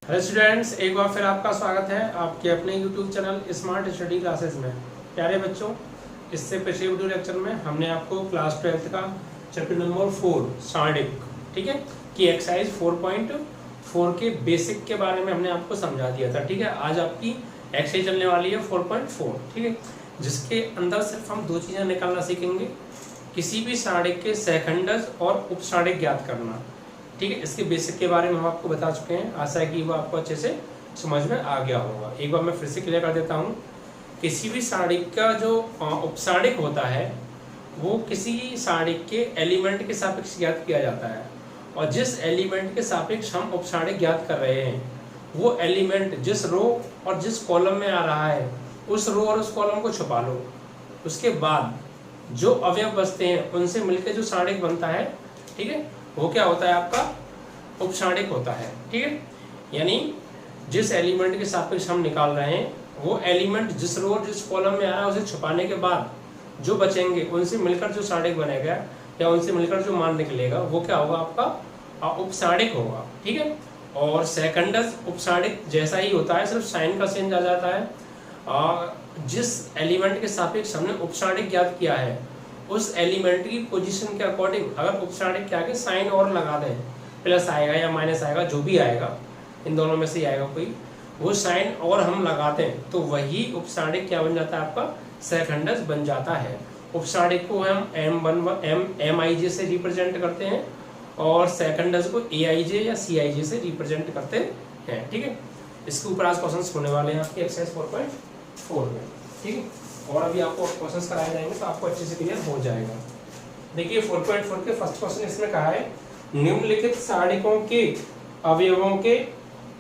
Hello students, एक बार फिर आपका स्वागत है आपके अपने YouTube channel smart study classes में। प्यारे बच्चों, इससे पिछले वीडियो लेक्चर में हमने आपको क्लास 12th का चैप्टर नंबर 4 सार्डिक, ठीक है, की एक्सरसाइज 4.4 के बेसिक के बारे में हमने आपको समझा दिया था। ठीक है, आज आपकी एक्सरसाइज चलने वाली है 4.4, ठीक है, जिसके अंदर सिर्फ हम दो चीज़ें निकालना सीखेंगे। किसी भी सार्डिक के सहखंडज और उपसार्डिक ज्ञात करना। ठीक है, इसके बेसिक के बारे में हम आपको बता चुके हैं। आशा है कि वो आपको अच्छे से समझ में आ गया होगा। एक बार मैं फिर से क्लियर कर देता हूँ। किसी भी सार्डिक का जो उपसार्डिक होता है वो किसी सार्डिक के एलिमेंट के सापेक्ष ज्ञात किया जाता है, और जिस एलिमेंट के सापेक्ष हम उपसार्डिक ज्ञात कर रहे हैं वो एलिमेंट जिस रो और जिस कॉलम में आ रहा है उस रो और उस कॉलम को छुपा लो। उसके बाद जो अवयव बचते हैं उनसे मिलकर जो सार्डिक बनता है, ठीक है, वो क्या होता है, आपका उपसार्डिक होता है। ठीक है, यानी जिस एलिमेंट के सापेक्ष हम निकाल रहे हैं वो एलिमेंट जिस रो और जिस कॉलम में आ रहा है उसे छुपाने के बाद जो बचेंगे उनसे मिलकर जो सार्डिक बनेगा या उनसे मिलकर जो मान निकलेगा वो क्या होगा, आपका उपसार्डिक होगा। ठीक है, और सेकंडस उपसार्डिक जैसा ही होता है, सिर्फ साइन का चेंज आ जाता है। जिस एलिमेंट के सापेक्ष हमने उपसार्डिक ज्ञात किया है उस एलिमेंट की पोजीशन के अकॉर्डिंग अगर उपसार्डिक के आगे साइन और लगा दें, प्लस आएगा या माइनस आएगा, जो भी आएगा इन दोनों में से ही आएगा कोई, वो साइन और हम लगाते हैं तो वही उपसार्डिक क्या बन जाता है, आपका सहखंडज बन जाता है। उपसार्डिक को हम MIJ से रिप्रेजेंट करते हैं और सहखंडज को AIJ या CIJ से रिप्रेजेंट करते हैं। ठीक है, इसके ऊपर आज क्वेश्चन होने वाले हैं आपके एक्सरसाइज 4.4 में। ठीक है, और अभी आपको क्वेश्चंस कराए जाएंगे तो आपको अच्छे से क्लियर हो जाएगा। देखिए 4.4 के फर्स्ट क्वेश्चन इसमें कहा है, निम्नलिखित सार्डिकों के अवयवों के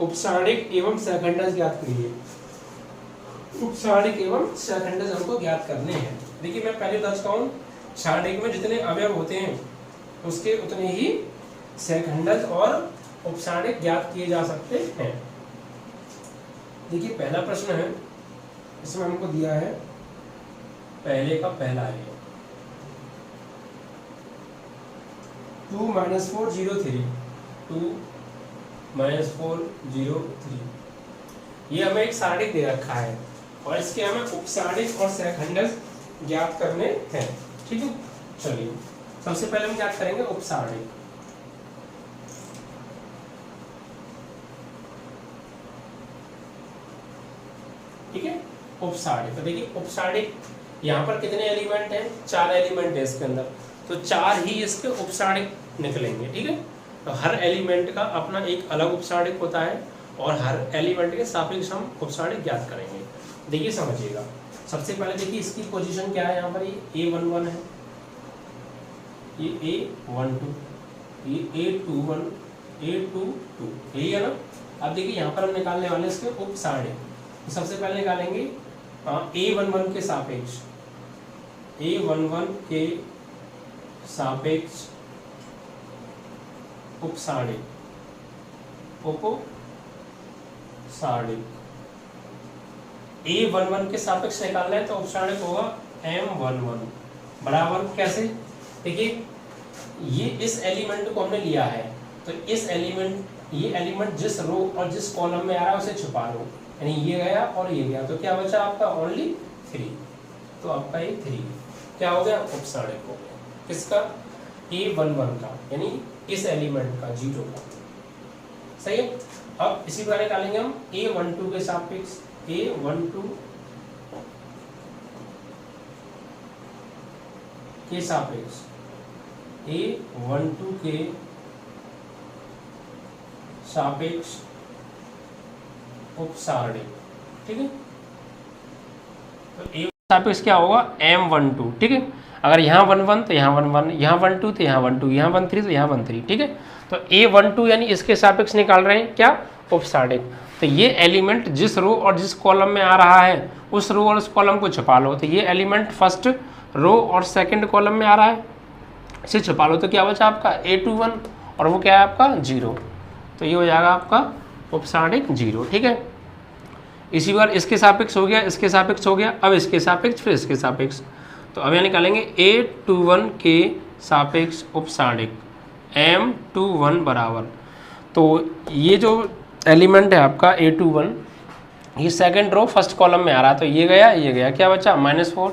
उपसार्डिक एवं सहखंडज ज्ञात कीजिए। उपसार्डिक एवं सहखंडज हमको ज्ञात करने हैं। देखिए मैं पहले बता चुका हूँ, सार्डिक में जितने अवयव होते हैं उसके उतने ही सहखंडज और उपसार्डिक ज्ञात किए जा सकते हैं। देखिए पहला प्रश्न है, इसमें हमको दिया है पहले का पहला है 2 - 4 0 3, 2 - 4 0 3। ये हमें एक सार्डिक दे रखा है और इसके हमें उपसार्डिक और सहखंडज ज्ञात करने हैं। ठीक है, चलिए सबसे पहले हम ज्ञात करेंगे उपसार्डिक। ठीक है, उपसार्डिक। तो देखिए उपसार्डिक यहाँ पर कितने एलिमेंट हैं, 4 एलिमेंट है इसके अंदर, तो 4 ही इसके उपसार्डिक निकलेंगे। ठीक है, तो हर एलिमेंट का अपना एक अलग उपसार्डिक होता है और हर एलिमेंट के सापेक्ष हम उपसार्डिक ज्ञात करेंगे। देखिए समझिएगा, सबसे पहले देखिए इसकी पोजीशन क्या है। यहाँ पर ये A11 है, ये A12, ये A21, A22, यही है ना। अब देखिए यहाँ पर हम निकालने वाले इसके उपसार्डिक। तो सबसे पहले निकालेंगे A11 के सापेक्ष, A11 के सापेक्ष उपसार्डिक, उपसार्डिक। A11 के सापेक्ष निकालना है तो उपसार्डिक होगा M11 बराबर, कैसे, देखिए ये इस एलिमेंट को हमने लिया है तो इस एलिमेंट, ये एलिमेंट जिस रो और जिस कॉलम में आ रहा है उसे छुपा लो, यानी ये गया और ये गया, तो क्या बचा आपका ओनली 3। तो आपका ये 3 क्या हो गया, उपसार्डिक हो गया। किसका, A11 का, यानी इस एलिमेंट का 0 का। सही है, अब इसी प्रकार निकालेंगे हम A12 के सापेक्ष, A12 के सापेक्ष, A12 के सापेक्ष उपसार्डिक। ठीक है, तो A सापेक्ष क्या होगा, M12। ठीक है, अगर यहाँ 11 तो यहाँ 11, यहाँ 12 तो यहाँ 12, यहाँ 13 तो यहाँ 13। ठीक है, तो A12 यानी इसके सापेक्ष निकाल रहे हैं क्या, उपसार्डिक। तो ये एलिमेंट जिस रो और जिस कॉलम में आ रहा है उस रो और उस कॉलम को छुपा लो। तो ये एलिमेंट फर्स्ट रो और सेकंड कॉलम में आ रहा है, इसे छुपा लो। तो क्या बचा आपका A21 और वो क्या है आपका 0, तो ये हो जाएगा आपका उपसार्डिक 0। ठीक है, इसी बार इसके सापेक्ष हो गया, इसके सापेक्ष हो गया, अब इसके सापेक्ष, फिर इसके सापेक्ष। तो अब यहाँ निकालेंगे A21 के सापेक्ष उपसार्डिक M21 बराबर, तो ये जो एलिमेंट है आपका A21, ये सेकंड रो फर्स्ट कॉलम में आ रहा है, तो ये गया, क्या बचा -4,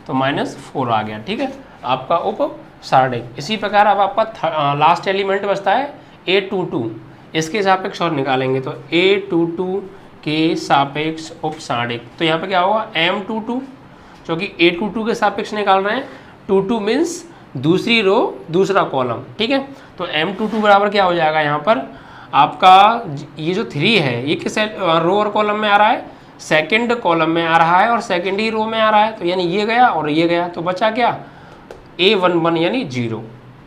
तो -4 आ गया, ठीक है, आपका उप सारणिक। इसी प्रकार अब आपका लास्ट एलिमेंट बचता है A22, इसके सापेक्ष और निकालेंगे, तो A22 के सापेक्ष उप सारणिक, तो यहाँ पे क्या होगा M22, क्योंकि A22 के सापेक्ष निकाल रहे हैं, 22 मीन्स दूसरी रो दूसरा कॉलम, ठीक है, तो M22 बराबर क्या हो जाएगा यहाँ पर आपका, ये जो 3 है ये किस रो और कॉलम में आ रहा है, सेकंड कॉलम में आ रहा है और सेकंड ही रो में आ रहा है, तो यानी ये गया और ये गया, तो बचा क्या A11 यानी 0,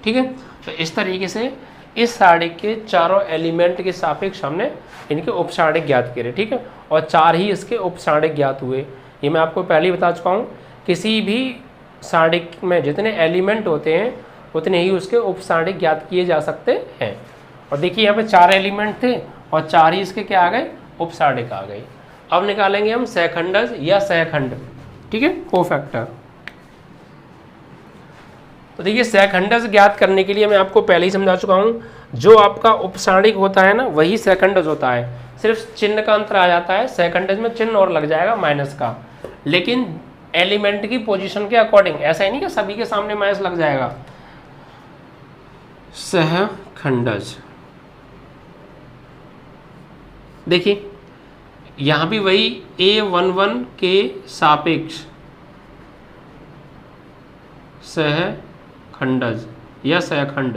ठीक है। तो इस तरीके से इस सारणिक के चारों एलिमेंट के सापेक्ष हमने इनके उपसारणिक ज्ञात करे, ठीक है, और 4 ही इसके उपसारणिक ज्ञात हुए। ये मैं आपको पहले ही बता चुका हूँ, किसी भी सारणिक में जितने एलिमेंट होते हैं उतने ही उसके उपसारणिक ज्ञात किए जा सकते हैं। और देखिए यहाँ पे 4 एलिमेंट थे और 4 ही इसके क्या आ गए, उपसारणिक आ गए। अब निकालेंगे हम सहखंडज या सहखंड, ठीक है, कोफैक्टर। तो देखिए सहखंडज ज्ञात करने के लिए मैं आपको पहले ही समझा चुका हूँ, जो आपका उपसारणिक होता है ना वही सहखंडज होता है, सिर्फ चिन्ह का अंतर आ जाता है, सहखंडज में चिन्ह और लग जाएगा माइनस का, लेकिन एलिमेंट की पोजीशन के अकॉर्डिंग, ऐसा ही नहीं कि सभी के सामने माइनस लग जाएगा। सहखंडज देखिए यहाँ भी वही A11 के सापेक्ष सहखंडज या सहखंड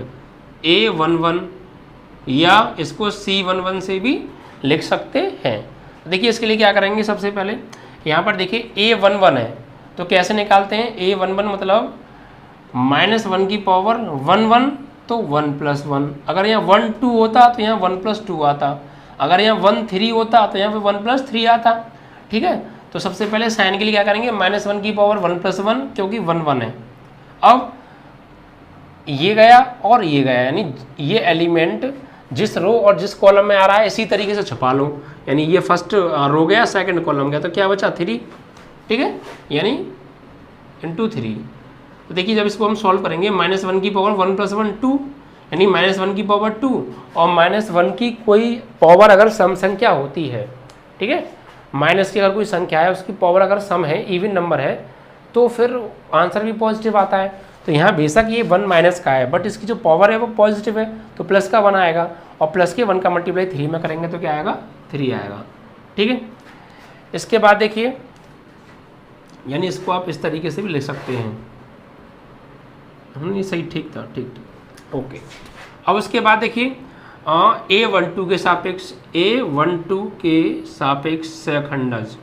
A11, या इसको C11 से भी लिख सकते हैं। देखिए इसके लिए क्या करेंगे, सबसे पहले यहाँ पर देखिए A11 है, तो कैसे निकालते हैं, A11 मतलब -1 की पावर 1 तो 1 + 1, अगर यहाँ 1 2 होता तो यहाँ 1 + 2 आता, अगर यहाँ 1 3 होता तो यहाँ पे 1 + 3 आता, ठीक है। तो सबसे पहले साइन के लिए क्या करेंगे, -1 की पावर 1 + 1, क्योंकि 1 1 है। अब ये गया और ये गया, यानी ये एलिमेंट जिस रो और जिस कॉलम में आ रहा है इसी तरीके से छुपा लो, यानी ये फर्स्ट रो गया सेकंड कॉलम गया, तो क्या बचा 3, ठीक है, यानी × 3। तो देखिए जब इसको हम सॉल्व करेंगे, -1 की पावर 1 + 1 2, यानी -1 की पावर 2, और -1 की कोई पावर अगर सम संख्या होती है, ठीक है, माइनस की अगर कोई संख्या है उसकी पावर अगर सम है, इवन नंबर है, तो फिर आंसर भी पॉजिटिव आता है। तो यहाँ बेशक ये 1 माइनस का है, बट इसकी जो पावर है वो पॉजिटिव है, तो प्लस का 1 आएगा, और प्लस के 1 का मल्टीप्लाई 3 में करेंगे तो क्या आएगा 3 आएगा, ठीक है। इसके बाद देखिए, यानी इसको आप इस तरीके से भी लिख सकते हैं, ये सही ठीक था, ठीक, ओके। अब उसके बाद देखिए A12 के सापेक्ष, A12 के सापेक्ष सहखंडज,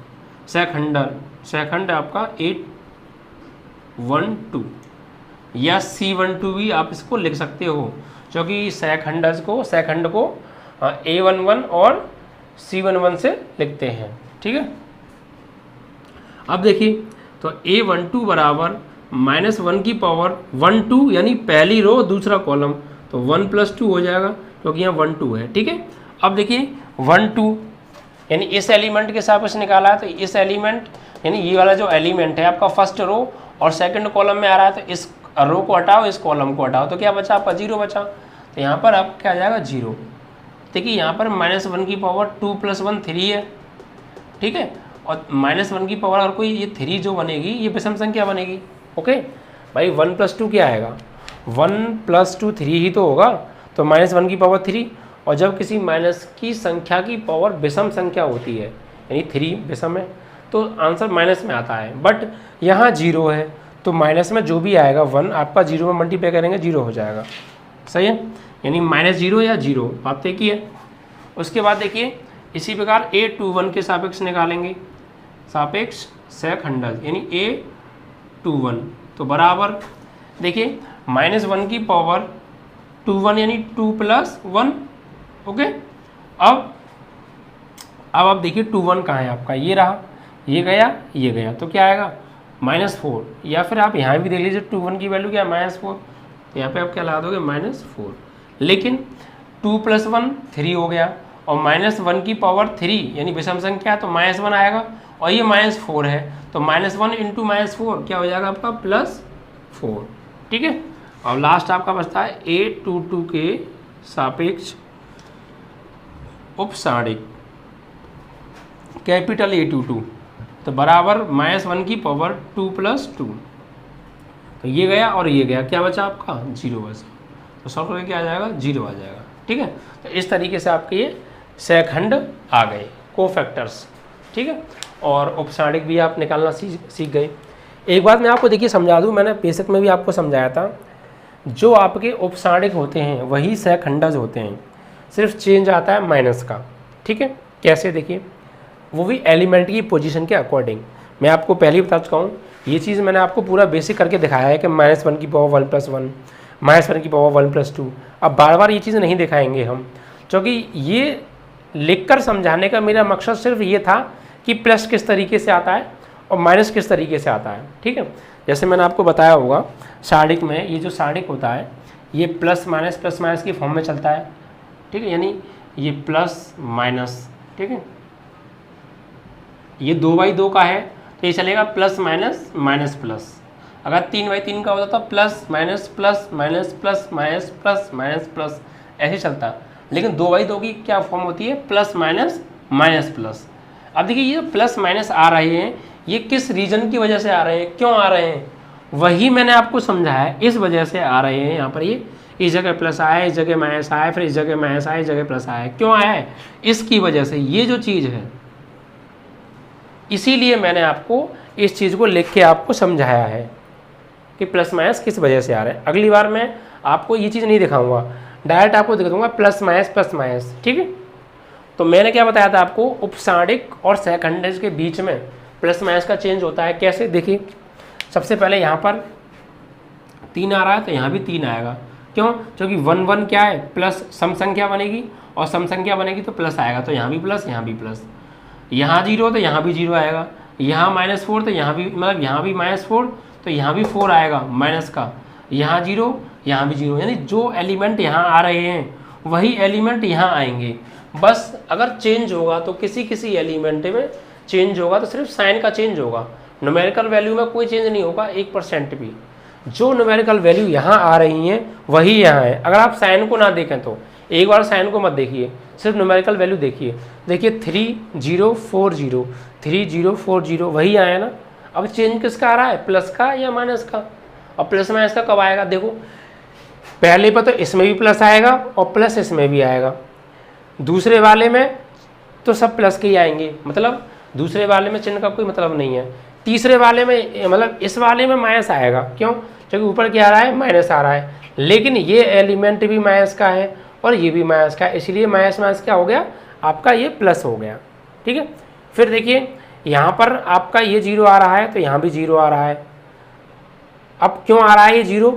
सहखंड आपका A12 या C12 भी आप इसको लिख सकते हो, क्योंकि सहखंड को A11 और C11 से लिखते हैं, ठीक है। अब देखिए तो A12 बराबर -1 की पावर 1 2, यानी पहली रो दूसरा कॉलम, तो 1 + 2 हो जाएगा, क्योंकि यहाँ 1 2 है, ठीक है। अब देखिए 1 2 यानी इस एलिमेंट के सापेक्ष निकाला है, तो इस एलिमेंट यानी ये वाला जो एलिमेंट है आपका फर्स्ट रो और सेकंड कॉलम में आ रहा है, तो इस रो को हटाओ, इस कॉलम को हटाओ, तो क्या बचा आपका 0 बचा, तो यहाँ पर आपका क्या आ जाएगा 0। देखिए यहाँ पर -1 की पावर 2 + 1 3 है, ठीक है, और -1 की पावर अगर कोई ये 3 जो बनेगी ये विषम संख्या बनेगी, ओके भाई। 1 + 2 क्या आएगा, 1 + 2 3 ही तो होगा, तो -1 की पावर 3, और जब किसी माइनस की संख्या की पावर विषम संख्या होती है, यानी 3 विषम है, तो आंसर माइनस में आता है, बट यहाँ 0 है, तो माइनस में जो भी आएगा 1 आपका 0 में मल्टीप्लाई करेंगे 0 हो जाएगा, सही है, यानी -0 या 0 बात तय की है। उसके बाद देखिए इसी प्रकार A21 के सापेक्ष निकालेंगे, सापेक्ष सहखंडज यानी A21, तो बराबर देखिए -1 की पावर 21 यानी 2 + 1, ओके। अब आप देखिए 21 कहाँ है आपका, ये रहा, ये गया, तो क्या आएगा -4, या फिर आप यहाँ भी देख लीजिए 21 की वैल्यू क्या है -4, तो यहाँ पे आप क्या लगा दोगे -4, लेकिन 2 + 1 3 हो गया, और -1 की पावर 3 यानी विषम संख्या, तो -1 आएगा, और ये -4 है, तो -1 × -4 क्या हो जाएगा आपका +4, ठीक है। और लास्ट आपका बचता है A22 के सापेक्ष उपसाणिक कैपिटल A22 तो बराबर -1 की पावर 2 + 2। तो ये गया और ये गया, क्या बचा आपका 0 बचा। तो सॉल्व करके क्या आ जाएगा 0 आ जाएगा। ठीक है, तो इस तरीके से आपके ये सहखंड आ गए कोफैक्टर्स। ठीक है, और उपसाणिक भी आप निकालना सीख गए। एक बात मैं आपको देखिए समझा दूँ, मैंने बेसिक में भी आपको समझाया था, जो आपके उपसाणिक होते हैं वही सहखंडज होते हैं, सिर्फ चेंज आता है माइनस का। ठीक है, कैसे देखिए, वो भी एलिमेंट की पोजीशन के अकॉर्डिंग। मैं आपको पहले ही बता चुका हूँ, ये चीज़ मैंने आपको पूरा बेसिक करके दिखाया है कि -1 की पावर 1 + 1, -1 की पावर 1 + 2। अब बार बार ये चीज़ नहीं दिखाएंगे हम, क्योंकि ये लिखकर समझाने का मेरा मकसद सिर्फ ये था कि प्लस किस तरीके से आता है और माइनस किस तरीके से आता है। ठीक है, जैसे मैंने आपको बताया होगा सारणिक में, ये जो सारणिक होता है ये प्लस माइनस की फॉर्म में चलता है। ठीक है, यानी ये प्लस माइनस, ठीक है, ये 2/2 का है तो ये चलेगा प्लस माइनस माइनस प्लस। अगर 3/3 का होता तो plus minus plus minus plus minus plus minus plus ऐसे चलता। लेकिन 2/2 की क्या फॉर्म होती है, प्लस माइनस माइनस प्लस। अब देखिए ये प्लस माइनस आ रहे हैं, ये किस रीजन की वजह से आ रहे हैं, क्यों आ रहे हैं, वही मैंने आपको समझाया है। इस वजह से आ रहे हैं यहाँ पर, ये इस जगह प्लस आया, इस जगह माइनस आया, फिर इस जगह माइनस आया, इस जगह प्लस आया। क्यों आया है, इसकी वजह से ये जो चीज़ है, इसीलिए मैंने आपको इस चीज़ को लिख के आपको समझाया है कि प्लस माइनस किस वजह से आ रहे हैं। अगली बार मैं आपको ये चीज़ नहीं दिखाऊंगा, डायरेक्ट आपको दिखा दूंगा प्लस माइनस। ठीक है, तो मैंने क्या बताया था आपको, उपसाणिक और सहखंडज के बीच में प्लस माइनस का चेंज होता है। कैसे देखिए, सबसे पहले यहाँ पर 3 आ रहा है तो यहाँ भी 3 आएगा। क्यों, क्योंकि 1 1 क्या है, प्लस सम संख्या बनेगी, और सम संख्या बनेगी तो प्लस आएगा, तो यहाँ भी प्लस, यहाँ भी प्लस। यहाँ 0 तो यहाँ भी 0 आएगा, यहाँ -4 तो यहाँ भी, मतलब यहाँ भी -4 तो यहाँ भी 4 आएगा माइनस का, यहाँ 0 यहाँ भी 0। यानी जो एलिमेंट यहाँ आ रहे हैं वही एलिमेंट यहाँ आएंगे। बस अगर चेंज होगा तो किसी किसी एलिमेंट में चेंज होगा तो सिर्फ साइन का चेंज होगा, न्यूमेरिकल वैल्यू में कोई चेंज नहीं होगा 1% भी। जो न्यूमेरिकल वैल्यू यहाँ आ रही हैं वही यहाँ है। अगर आप साइन को ना देखें तो एक बार साइन को मत देखिए, सिर्फ न्यूमेरिकल वैल्यू देखिए। देखिए 3040 3040 वही आया ना। अब चेंज किसका आ रहा है, प्लस का या माइनस का। और प्लस माइनस का कब आएगा, देखो पहले पर तो इसमें भी प्लस आएगा और प्लस इसमें भी आएगा, दूसरे वाले में तो सब प्लस के ही आएंगे, मतलब दूसरे वाले में चिन्ह का कोई मतलब नहीं है। तीसरे वाले में मतलब इस वाले में माइनस आएगा, क्यों, क्योंकि ऊपर क्या आ रहा है, माइनस आ रहा है। लेकिन ये एलिमेंट भी माइनस का है और ये भी माइनस का है, इसलिए माइनस माइनस क्या हो गया आपका, ये प्लस हो गया। ठीक है, फिर देखिए यहाँ पर आपका ये 0 आ रहा है तो यहाँ भी 0 आ रहा है। अब क्यों आ रहा है ये 0,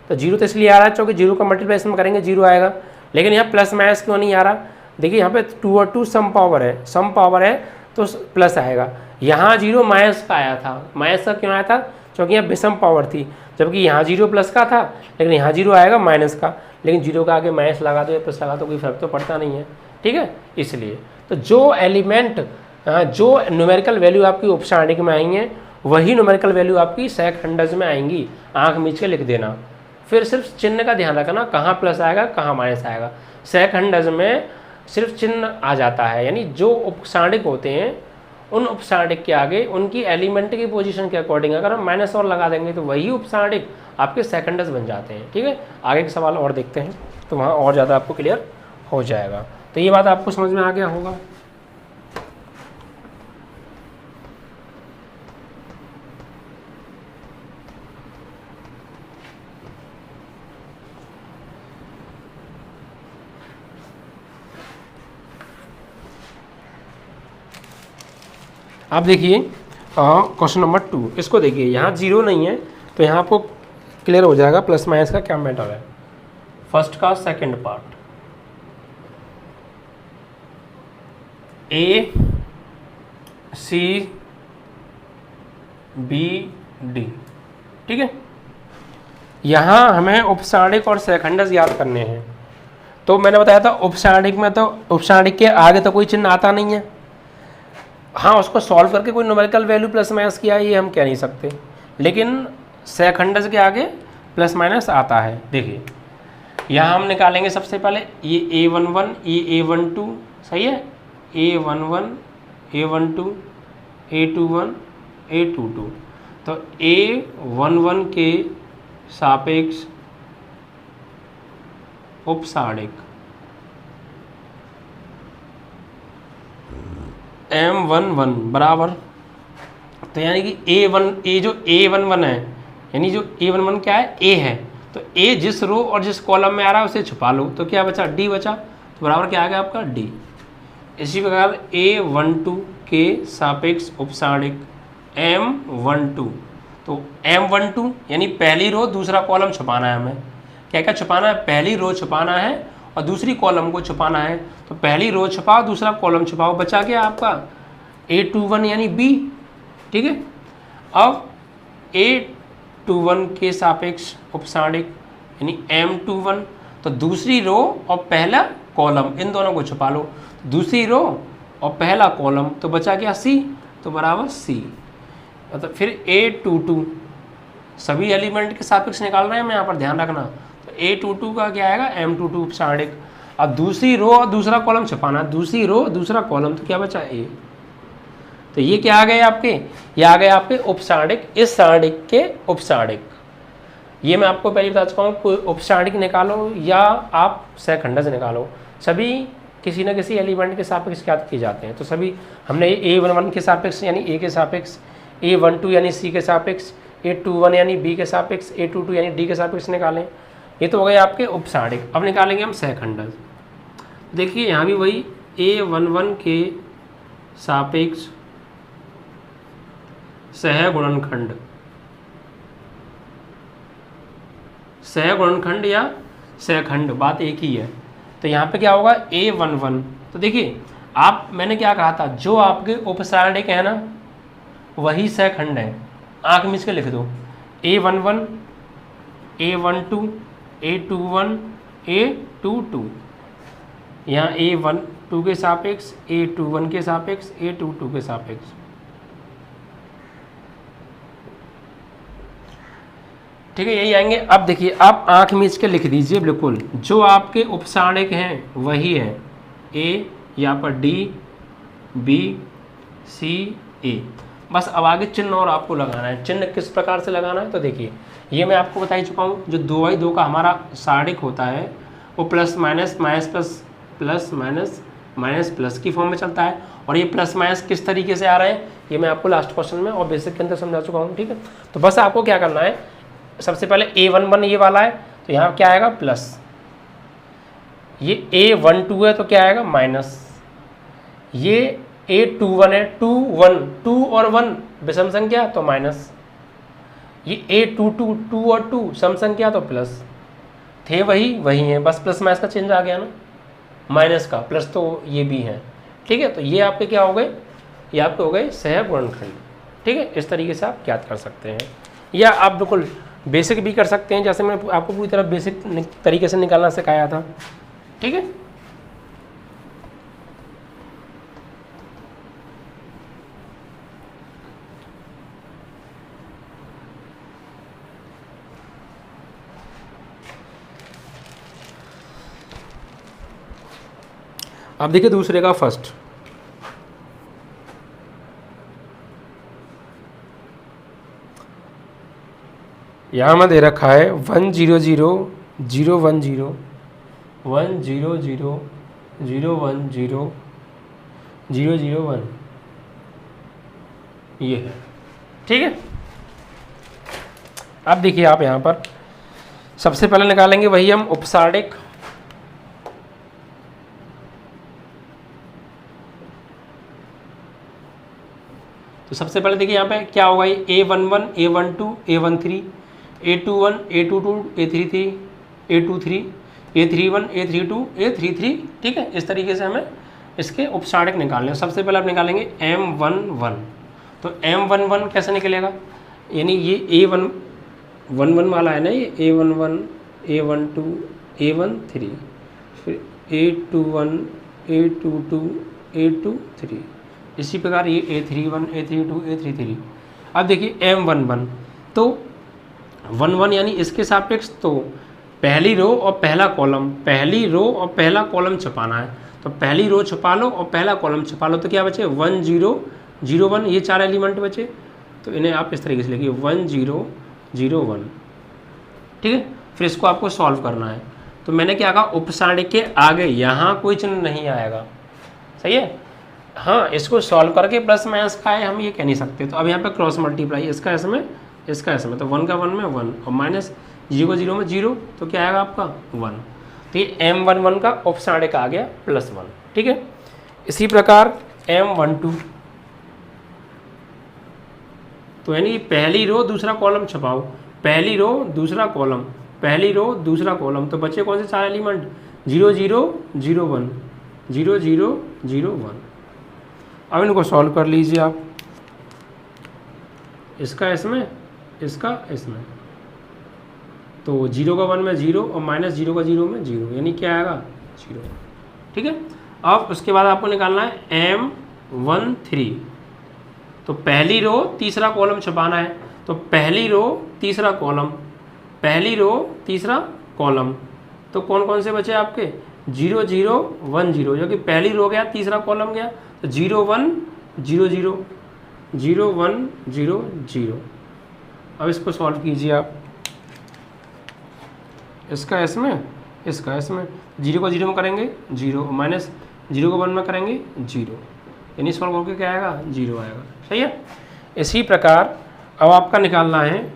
तो 0 तो इसलिए आ रहा है क्योंकि 0 का मल्टीप्लिकेशन करेंगे 0 आएगा। लेकिन यहाँ प्लस माइनस क्यों नहीं आ रहा, देखिए यहाँ पे 2 और 2 सम पावर है, सम पावर है तो प्लस आएगा। यहाँ 0 माइनस का आया था, माइनस का क्यों आया था, क्योंकि यहाँ विषम पावर थी, जबकि यहाँ 0 प्लस का था, लेकिन यहाँ 0 आएगा माइनस का। लेकिन 0 का आगे माइनस लगा दो या प्लस लगा दो कोई फर्क तो पड़ता नहीं है। ठीक है, इसलिए तो जो एलिमेंट जो न्यूमेरिकल वैल्यू आपकी उपसारणिक में आएंगे वही न्यूमेरिकल वैल्यू आपकी सहखंडज में आएंगी। आंख मीच के लिख देना, फिर सिर्फ चिन्ह का ध्यान रखना, कहाँ प्लस आएगा कहाँ माइनस आएगा। सहखंडज में सिर्फ चिन्ह आ जाता है, यानी जो उपसारणिक होते हैं उन उपसारणिक के आगे उनकी एलिमेंट की पोजीशन के अकॉर्डिंग अगर हम माइनस और लगा देंगे तो वही उपसारणिक आपके सहखंडज बन जाते हैं। ठीक है, आगे के सवाल और देखते हैं तो वहाँ और ज़्यादा आपको क्लियर हो जाएगा। तो ये बात आपको समझ में आ गया होगा। आप देखिए क्वेश्चन नंबर 2, इसको देखिए, यहाँ 0 नहीं है तो यहाँ आपको क्लियर हो जाएगा प्लस माइनस का क्या मैटर है। फर्स्ट का second part, A C B D। ठीक है, यहाँ हमें उपसारणिक और सहखंडज याद करने हैं। तो मैंने बताया था उपसारणिक में तो उपसारणिक के आगे तो कोई चिन्ह आता नहीं है। हाँ, उसको सॉल्व करके कोई न्यूमेरिकल वैल्यू प्लस माइनस किया है ये हम कह नहीं सकते, लेकिन सहखंडज के आगे प्लस माइनस आता है। देखिए यहाँ हम निकालेंगे सबसे पहले ये A11 ये A12 सही है, A11 A12 A21 A22, तो A11 के सापेक्ष उपसारणिक M11 बराबर, तो यानी कि A जो A11 है, यानी जो A11 क्या है, A है, तो A जिस रो और जिस कॉलम में आ रहा है उसे छुपा लो, तो क्या बचा, D बचा, तो बराबर क्या आ गया आपका D। इसी प्रकार A12 के सापेक्ष उपसारणिक M12, तो M12 यानी पहली रो दूसरा कॉलम छुपाना है हमें, क्या क्या छुपाना है, पहली रो छुपाना है और दूसरी कॉलम को छुपाना है, तो पहली रो छुपाओ दूसरा कॉलम छुपाओ, बचा क्या आपका A21 यानी B, ठीक है। अब A21 के सापेक्ष उपसारणिक यानी M21, तो दूसरी रो और पहला कॉलम इन दोनों को छुपा लो, दूसरी रो और पहला कॉलम, तो बचा क्या C, तो बराबर C। मतलब फिर A22 सभी एलिमेंट के सापेक्ष निकाल रहे हैं हमें यहाँ पर ध्यान रखना, तो A22 का क्या आएगा M22 उपसारणिक। अब दूसरी रो और दूसरा कॉलम छुपाना, दूसरी रो दूसरा कॉलम, तो क्या बचा A, तो ये क्या आ गए आपके, ये आ गए आपके उपसारणिक, इस सारणिक के उपसारणिक। ये मैं आपको पहले बता चुका हूँ, कोई उपसारणिक निकालो या आप सहखंडज निकालो, सभी किसी न किसी एलिमेंट के सापेक्ष ज्ञात किए जाते हैं। तो सभी हमने A11 के सापेक्ष यानी A के सापेक्ष, A12 यानी C के सापेक्ष, A21 यानी B के सापेक्ष, A22 यानी D के सापेक्ष निकालें। ये तो हो गए आपके उपसारणिक। अब निकालेंगे हम सहखंडज। देखिए यहाँ भी वही A11 के सापेक्ष सहगुणनखंड, सहगुणनखंड या सहखंड बात एक ही है। तो यहाँ पे क्या होगा A11, तो देखिए आप, मैंने क्या कहा था, जो आपके उपसारणिक है ना वही सहखंड है, आंख मीच के लिख दो, A11 A12 A21 A22, यहाँ A12 के सापेक्ष A21 के सापेक्ष A22 के सापेक्ष, ठीक है, यही आएंगे। अब देखिए आप आंख मीच के लिख दीजिए बिल्कुल, जो आपके उपसारणिक हैं वही है A, यहाँ पर D B C A, बस अब आगे चिन्ह और आपको लगाना है। चिन्ह किस प्रकार से लगाना है, तो देखिए ये मैं आपको बता ही चुका हूँ, जो 2x2 का हमारा सारणिक होता है वो plus minus minus plus plus minus minus plus की फॉर्म में चलता है, और ये प्लस माइनस किस तरीके से आ रहे हैं ये मैं आपको लास्ट क्वेश्चन में और बेसिक के अंदर समझा चुका हूँ, ठीक है। तो बस आपको क्या करना है, सबसे पहले A11 ये वाला है, तो यहाँ क्या आएगा प्लस, ये A12 है तो क्या आएगा माइनस, ये A21 है, 2 और 1 विषम संख्या तो माइनस, ये A22 2 और 2 सम संख्या तो प्लस, थे वही हैं, बस प्लस माइनस का चेंज आ गया ना, माइनस का प्लस तो ये भी है, ठीक है। तो ये आपके क्या हो गए, ये आपके हो गए सहगुणनखंड, ठीक है। इस तरीके से आप ज्ञात कर सकते हैं, या आप बिल्कुल बेसिक भी कर सकते हैं, जैसे मैंने आपको पूरी तरह बेसिक तरीके से निकालना सिखाया था, ठीक है। अब देखिए दूसरे का फर्स्ट, यहाँ में दे रखा है 1 0 0 0 1 0 1 0 0 0 1 0 0 0 1, ये है, ठीक है। अब देखिए आप यहाँ पर सबसे पहले निकालेंगे वही हम उपसारणिक, तो सबसे पहले देखिए यहाँ पे क्या होगा, ये A11 A12 A13 A21 A22 A33 A23 A31 A32 A33, ठीक है। इस तरीके से हमें इसके उपसारणिक निकालने हैं। सबसे पहले आप निकालेंगे M11, तो M11 कैसे निकलेगा, यानी ये A11 वाला है ना, ये A11 A12 A13, फिर A21 A22 A23, इसी प्रकार ये A31 A32 A33। अब देखिए M11, तो 11 यानी इसके सापेक्ष, तो पहली रो और पहला कॉलम, पहली रो और पहला कॉलम छपाना है। तो पहली रो छपा लो और पहला कॉलम छपा लो, तो क्या बचे 1 0 0 1, ये 4 एलिमेंट बचे। तो इन्हें आप इस तरीके से लिखिए 1 0 0 1, ठीक है। फिर इसको आपको सॉल्व करना है। तो मैंने क्या कहा, उपसारणिक के आगे यहाँ कोई चिन्ह नहीं आएगा, सही है। हाँ, इसको सॉल्व करके प्लस माइनस का है हम ये कह नहीं सकते। तो अब यहाँ पे क्रॉस मल्टीप्लाई, इसका इसमें इसका इसमें, तो 1 का 1 में 1 और माइनस 0 का 0 में 0, तो क्या आएगा आपका 1। तो ये M11 का उपसारणिक आ गया +1, ठीक है। इसी प्रकार M12, तो यानी पहली रो दूसरा कॉलम छपाओ, पहली रो दूसरा कॉलम, पहली रो दूसरा कॉलम, तो बचे कौन से 4 एलिमेंट 0 0 0 1 0 0 0 1। अब इनको सॉल्व कर लीजिए आप, इसका इसमें इसका इसमें, तो 0 का 1 में 0 और माइनस 0 का 0 में 0, यानी क्या आएगा 0, ठीक है। अब उसके बाद आपको निकालना है M13, तो पहली रो तीसरा कॉलम छपाना है। तो पहली रो तीसरा कॉलम, पहली रो तीसरा कॉलम, तो कौन कौन से बचे आपके 0 0 1 0, जो कि पहली रो गया तीसरा कॉलम गया, तो 0 1 0 0 0 1 0 0। अब इसको सॉल्व कीजिए आप, इसका इसमें इसका इसमें, 0 को 0 में करेंगे 0, माइनस 0 को 1 में करेंगे 0, यानी सॉल्व करके क्या आएगा 0 आएगा, सही है। इसी प्रकार अब आपका निकालना है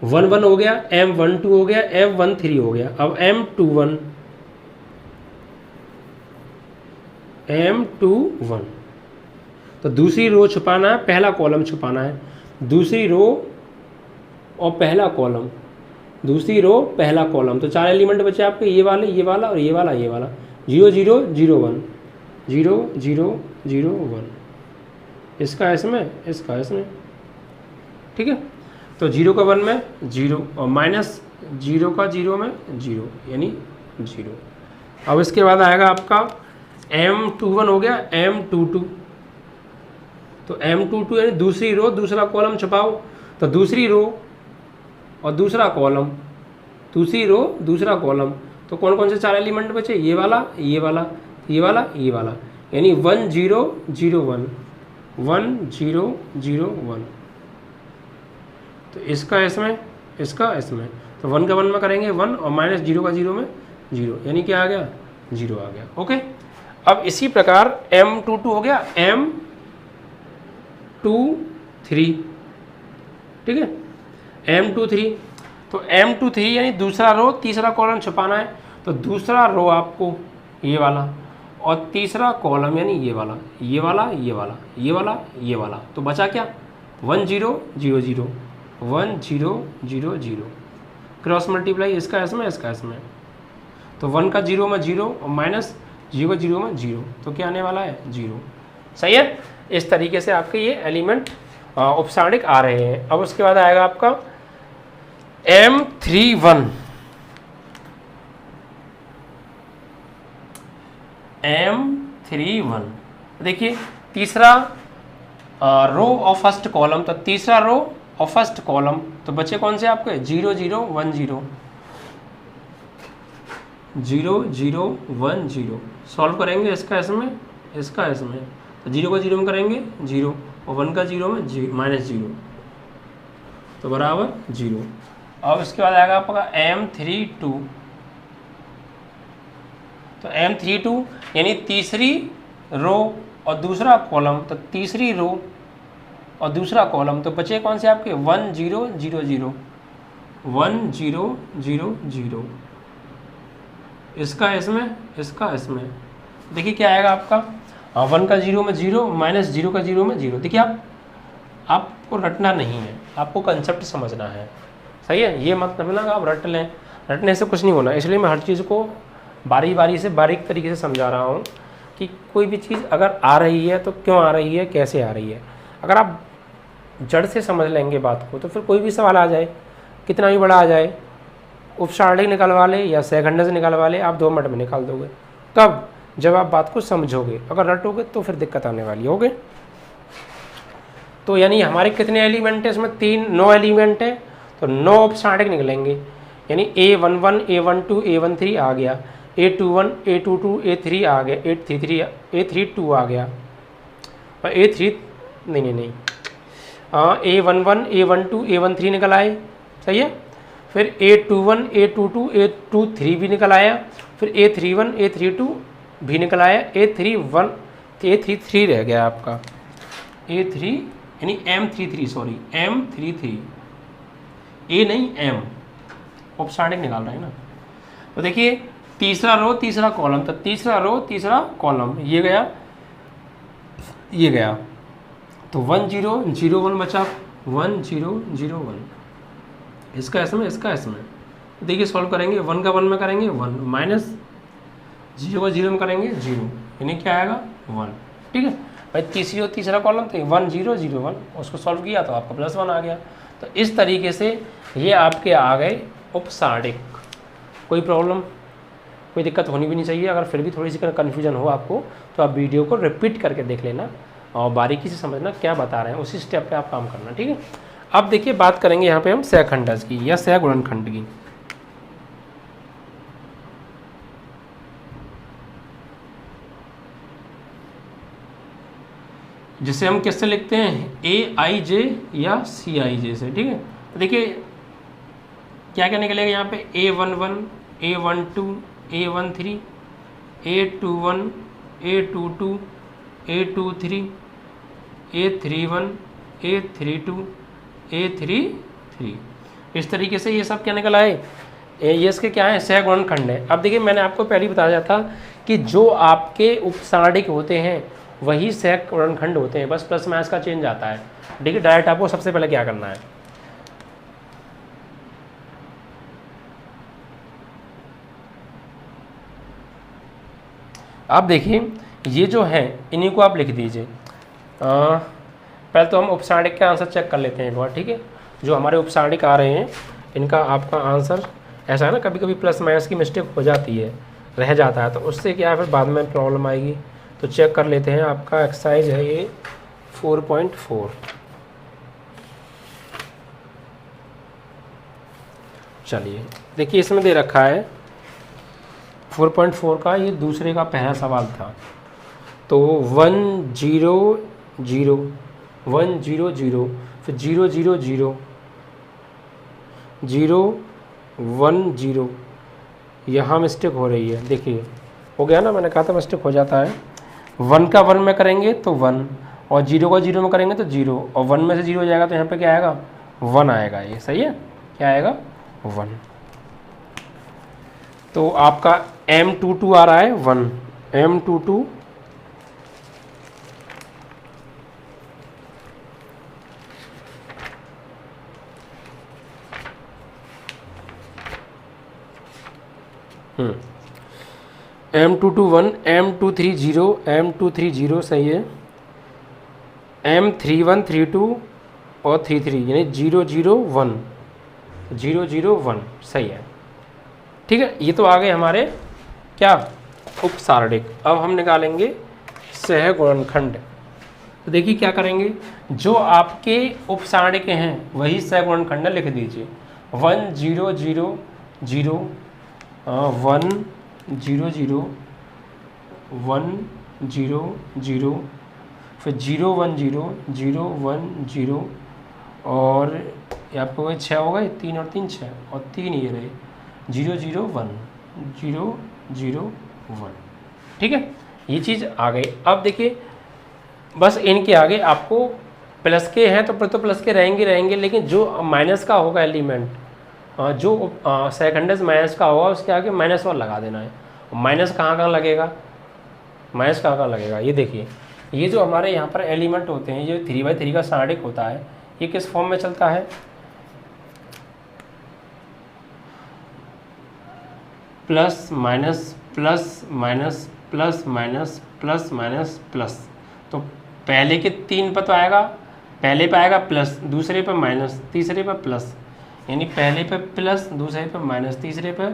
M11 हो गया, M12 हो गया, M13 हो गया। अब M21, M21, तो दूसरी रो छुपाना है, पहला कॉलम छुपाना है, दूसरी रो और पहला कॉलम, दूसरी रो पहला कॉलम, तो 4 एलिमेंट बचे आपके, ये वाले, ये वाला और ये वाला, ये वाला, 0 0 0 1 0 0 0 1, इसका इसमें इसका इसमें, ठीक है। तो 0 का 1 में 0 और माइनस 0 का 0 में 0, यानी 0। अब इसके बाद आएगा आपका M21 हो गया, M22, तो M22 यानी दूसरी रो दूसरा कॉलम छपाओ, तो दूसरी रो और दूसरा कॉलम, दूसरी रो दूसरा कॉलम, तो कौन कौन से 4 एलिमेंट बचे, ये वाला, ये वाला, ये वाला, ये वाला, यानी 1 0 0 1 1 0 0 1, तो इसका इसमें इसका इसमें, तो 1 का 1 में करेंगे 1 और माइनस 0 का 0 में 0, यानी क्या आ गया 0 आ गया, ओके। अब इसी प्रकार M22 हो गया, M23, ठीक है, M23, तो M23 यानी दूसरा रो तीसरा कॉलम छुपाना है, तो दूसरा रो आपको ये वाला और तीसरा कॉलम यानी ये वाला, ये वाला, ये वाला, ये वाला, ये वाला, तो बचा क्या 1 0 0 0 1 0 0 0, क्रॉस मल्टीप्लाई इसका इसमें इसका इसमें, तो 1 का 0 में 0 और माइनस 0 का 0 में 0, तो क्या आने वाला है 0, सही है। इस तरीके से आपके ये एलिमेंट उपसारणिक आ रहे हैं। अब उसके बाद आएगा आपका M31, M31, देखिए तीसरा रो और फर्स्ट कॉलम, तो तीसरा रो और फर्स्ट कॉलम, तो बचे कौन से आपके 0 0 1 0 0 0 1 0, सॉल्व करेंगे इसका इसमें इसका इसमें, तो 0 का 0 में करेंगे 0 और 1 का 0 में माइनस 0, तो बराबर 0। अब इसके बाद आएगा आपका M32, तो M32 यानी तीसरी रो और दूसरा कॉलम, तो तीसरी रो और दूसरा कॉलम, तो बचे कौन से आपके 1 0 0 0 1 0 0 0, इसका इसमें इसका इसमें, देखिए क्या आएगा आपका 1 का 0 में 0 माइनस 0 का 0 में 0। देखिए आपको रटना नहीं है, आपको कंसेप्ट समझना है, सही है। ये मत समझना कि आप रट लें, रटने से कुछ नहीं होना, इसलिए मैं हर चीज़ को बारी बारी से बारीक तरीके से समझा रहा हूँ कि कोई भी चीज़ अगर आ रही है तो क्यों आ रही है, कैसे आ रही है। अगर आप जड़ से समझ लेंगे बात को, तो फिर कोई भी सवाल आ जाए, कितना भी बड़ा आ जाए, उपसारणिक निकलवा ले या सेकंड से निकलवा ले, आप 2 मिनट में निकाल दोगे। कब? जब आप बात को समझोगे। अगर रटोगे तो फिर दिक्कत आने वाली होगी। तो यानी हमारे कितने एलिमेंट है इसमें? 9 एलिमेंट है। तो 9 उपसारणिक निकलेंगे, यानी A11 A12 A13 आ गया, A21 A22 A3 आ गया, A32 आ गया, और A3 नहीं A11 A12 A13 निकल आए, सही है। फिर A21 A22 A23 भी निकल आया, फिर A31 A32 भी निकल आया, A33 रह गया आपका, A3 यानी M33, सॉरी M33, A नहीं M, उपसारणिक निकाल रहे हैं ना। तो देखिए तीसरा रो तीसरा कॉलम, तो तीसरा रो तीसरा कॉलम, ये गया ये गया, तो 1 0 0 1 बचा, 1 0 0 1, इसका इसमें इसका इसमें। देखिए सॉल्व करेंगे, 1 का 1 में करेंगे 1, माइनस 0 का 0 में करेंगे 0, यानी क्या आएगा 1। ठीक है भाई, तीसरी और तीसरा कॉलम थे 1 0 0 1, उसको सॉल्व किया तो आपका +1 आ गया। तो इस तरीके से ये आपके आ गए उपसारणिक। कोई प्रॉब्लम, कोई दिक्कत होनी भी नहीं चाहिए। अगर फिर भी थोड़ी सी कन्फ्यूजन हो आपको तो आप वीडियो को रिपीट करके देख लेना और बारीकी से समझना क्या बता रहे हैं, उसी स्टेप पे आप काम करना। ठीक है, अब देखिए बात करेंगे यहाँ पे हम सहखंडज की या सहगुणनखंड की। जिसे हम किससे लिखते हैं, AIJ या CIJ से। ठीक है, तो देखिए क्या क्या निकलेगा यहाँ पे, A11 A12 A13 A21 A22 A23 A31 A32 A33। इस तरीके से ये सब क्या निकल आए, ये इसके क्या है, सहगुणनखंड है। अब देखिए मैंने आपको पहले बताया था कि जो आपके उपसारणिक होते हैं वही सहगुणनखंड होते हैं, बस प्लस माइनस का चेंज आता है। देखिए डायरेक्ट आपको सबसे पहले क्या करना है, आप देखिए ये जो है इन्हीं को आप लिख दीजिए। पहले तो हम उपसारणिक के आंसर चेक कर लेते हैं एक बार। ठीक है, जो हमारे उपसारणिक आ रहे हैं इनका आपका आंसर ऐसा है ना, कभी कभी प्लस माइनस की मिस्टेक हो जाती है, रह जाता है, तो उससे क्या है फिर बाद में प्रॉब्लम आएगी। तो चेक कर लेते हैं, आपका एक्सरसाइज है ये 4.4। चलिए देखिए इसमें दे रखा है 4.4 का, ये दूसरे का पहला सवाल था। तो 1 0 0 1 0 0, फिर 0 0 0 0 1 0, यहाँ मिस्टेक हो रही है। देखिए हो गया ना, मैंने कहा था मिस्टेक हो जाता है। 1 का 1 में करेंगे तो 1, और 0 का 0 में करेंगे तो 0, और 1 में से 0 हो जाएगा तो यहाँ पे क्या आएगा 1 आएगा। ये सही है, क्या आएगा 1। तो आपका M22 आ रहा है 1, M22 M22 1, M23 0, M23 0 सही है, M31 32 और 33, यानी 0 0 1 0 0 1 सही है। ठीक है, ये तो आ गए हमारे क्या उपसारणिक। अब हम निकालेंगे सहगुणनखंड। तो देखिए क्या करेंगे, जो आपके उपसारणिक हैं वही सहगुणनखंड लिख दीजिए। 1 0 0 0 1 0 0 1 0 0, फिर 0 1 0 0 1 0, और ये आपको वही 6 हो गए, 3 और 3 6, और 3 ये रहे 0 0 1 0 0 1। ठीक है, ये चीज़ आ गई। अब देखिए बस इनके आगे आपको प्लस के हैं तो फिर तो प्लस के रहेंगे, लेकिन जो माइनस का होगा एलिमेंट, जो सेकंडस माइनस का होगा उसके आगे -1 लगा देना है। माइनस कहाँ लगेगा, माइनस कहाँ लगेगा, ये देखिए ये जो हमारे यहाँ पर एलिमेंट होते हैं, ये 3/3 का सारणिक होता है, ये किस फॉर्म में चलता है, plus minus plus minus plus minus plus minus plus. तो पहले के 3 पर तो आएगा, पहले पे आएगा प्लस, दूसरे पे माइनस, तीसरे पे प्लस, यानी पहले पे प्लस, दूसरे पे माइनस, तीसरे पे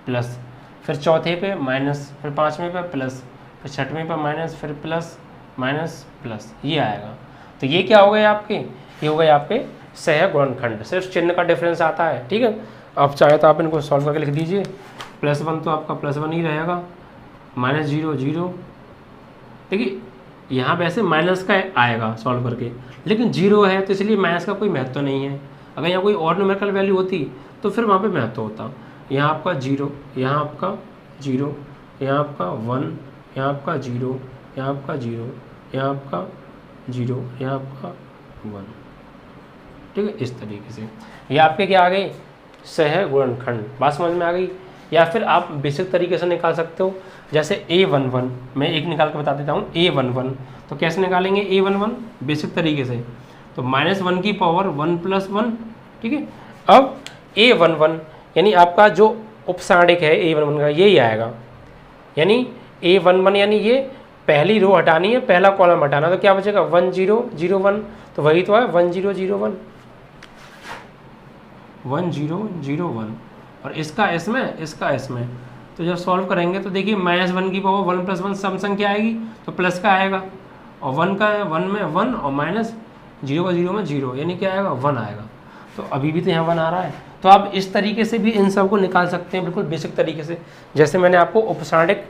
प्लस, फिर चौथे पे माइनस, फिर पाँचवें पे प्लस, फिर छठवें पे माइनस, फिर प्लस माइनस प्लस, ये आएगा। तो ये क्या हो गए आपके, ये हो गए आपके सह गुणनखंड, सिर्फ चिन्ह का डिफरेंस आता है, ठीक है। अब चाहे तो आप इनको सॉल्व करके लिख दीजिए, +1 तो आपका +1 ही रहेगा, -0 0, देखिए यहाँ वैसे माइनस का आएगा सॉल्व करके, लेकिन 0 है तो इसलिए माइनस का कोई महत्व नहीं है। अगर यहाँ कोई और न्यूमेरिकल वैल्यू होती तो फिर वहाँ पे महत्व होता। यहाँ आपका 0, यहाँ आपका 0, यहाँ आपका 1, यहाँ आपका 0, यहाँ आपका 0, यहाँ आपका 0, यहाँ आपका 1, ठीक है। इस तरीके से ये आपके क्या आ गए, सह गुणनखंड। बात समझ में आ गई। या फिर आप बेसिक तरीके से निकाल सकते हो, जैसे A11, मैं एक निकाल के बता देता हूँ। A11 तो कैसे निकालेंगे, A11 बेसिक तरीके से, तो -1 की पावर 1 + 1, ठीक है। अब A11 यानी आपका जो उपसारणिक है A11 का यही आएगा, यानी A11 यानी ये पहली रो हटानी है, पहला कॉलम हटाना, तो क्या बचेगा 1 0 0 1, तो वही तो है 1 0 0 1 1 0 0 1, और इसका इसमें, इसका इसमें, तो जब सॉल्व करेंगे तो देखिए -1 की पावर 1 + 1 सम संख्या आएगी तो प्लस का आएगा, और 1 का 1 में 1 और -0 का 0 में 0, यानी क्या आएगा 1 आएगा। तो अभी भी तो यहाँ 1 आ रहा है। तो आप इस तरीके से भी इन सब को निकाल सकते हैं, बिल्कुल बेसिक तरीके से, जैसे मैंने आपको उपसारणिक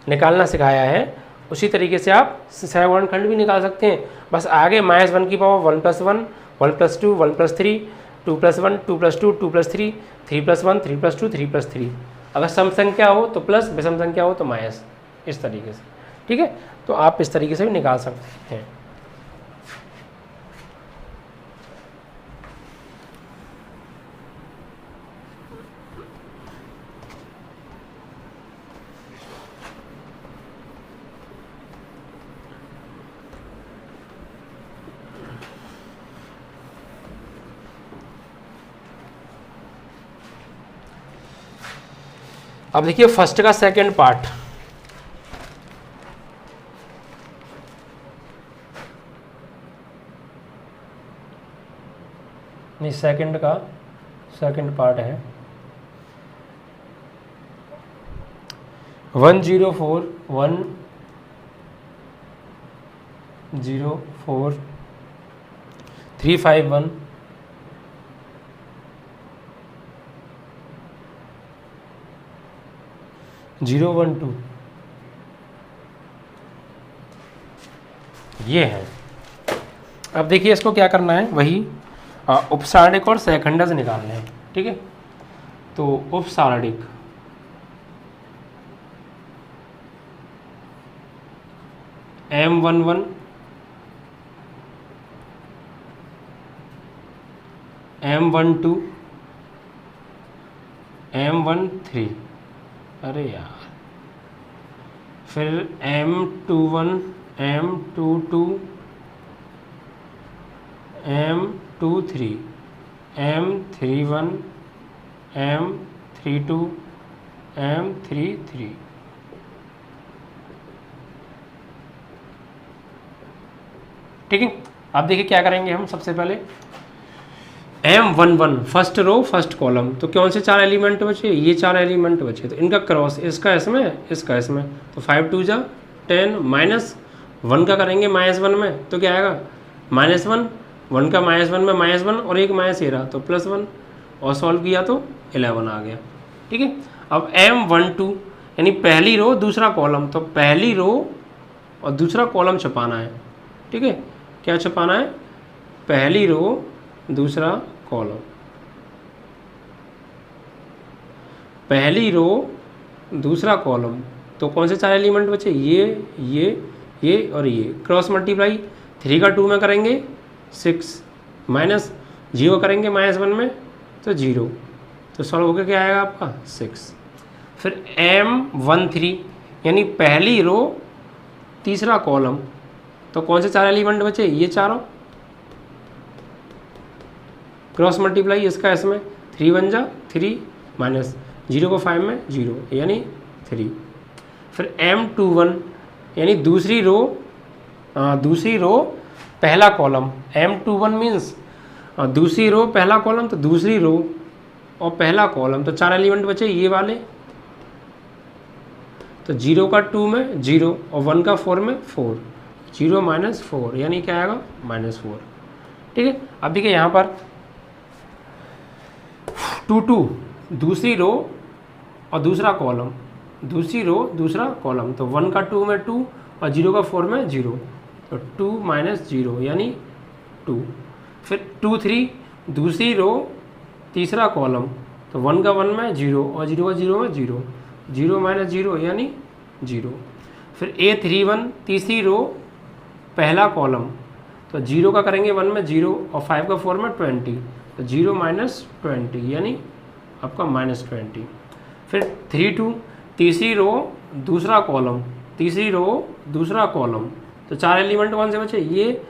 निकालना सिखाया है उसी तरीके से आप सह गुणनखंड भी निकाल सकते हैं। बस आगे -1 की पावर 1 + 1 1 + 2 1 + 3 2 + 1 2 + 2 2 + 3 3 + 1 3 + 2 3 + 3, अगर सम संख्या हो तो प्लस, विषम संख्या हो तो माइनस, इस तरीके से, ठीक है। तो आप इस तरीके से भी निकाल सकते हैं। अब देखिए फर्स्ट का सेकंड पार्ट, नहीं सेकंड का सेकंड पार्ट है 104 351 012, ये है। अब देखिए इसको क्या करना है, वही उपसारणिक और सहखंडज निकालने हैं, ठीक है। तो उपसारणिक M11 M12 M13, अरे यार, फिर M21 M22 M23 M31 M32 M33, ठीक है। अब देखिए क्या करेंगे हम, सबसे पहले M11 first row first column, तो कौन से 4 एलिमेंट बचे, ये 4 एलिमेंट बचे, तो इनका क्रॉस, इसका इसमें इसका इसमें, तो 5 2 जा 10, -1 का करेंगे -1 में तो क्या आएगा -1, 1 का -1 में -1 और एक माइनस ये रहा तो +1, और सॉल्व किया तो 11 आ गया, ठीक है। अब M12 यानी पहली रो दूसरा कॉलम, तो पहली रो और दूसरा कॉलम छपाना है, ठीक है। क्या छपाना है, पहली रो दूसरा कॉलम, पहली रो दूसरा कॉलम, तो कौन से 4 एलिमेंट बचे, ये और ये, क्रॉस मल्टीप्लाई 3 का 2 में करेंगे 6, -0 करेंगे -1 में तो 0, तो सॉल्व होकर क्या आएगा आपका 6। फिर M13 यानी पहली रो तीसरा कॉलम, तो कौन से 4 एलिमेंट बचे, ये चारों, क्रॉस मल्टीप्लाई इसका इसमें 3 1 जा 3 -0 को 5 में 0 यानी 3। फिर M21 यानी दूसरी रो पहला कॉलम, M21 मीन्स दूसरी रो पहला कॉलम, तो दूसरी रो और पहला कॉलम, तो 4 एलिमेंट बचे ये वाले, तो 0 का 2 में 0 और 1 का 4 में 4, 0 -4 यानी क्या आएगा -4, ठीक है। अब देखिए यहाँ पर 2 2 दूसरी रो और दूसरा कॉलम, दूसरी रो दूसरा कॉलम, तो 1 का 2 में 2 और 0 का 4 में 0, तो 2 - 0 यानी 2। फिर 2 3 दूसरी रो तीसरा कॉलम, तो 1 का 1 में 0 और 0 का 0 में 0, 0 - 0 यानी 0। फिर A31 तीसरी रो पहला कॉलम, तो 0 का करेंगे 1 में 0 और 5 का 4 में 20, तो 0 - 20 यानी आपका -20। फिर 3 2 तीसरी रो दूसरा कॉलम, तीसरी रो दूसरा कॉलम, तो 4 एलिमेंट कौन से बचे, ये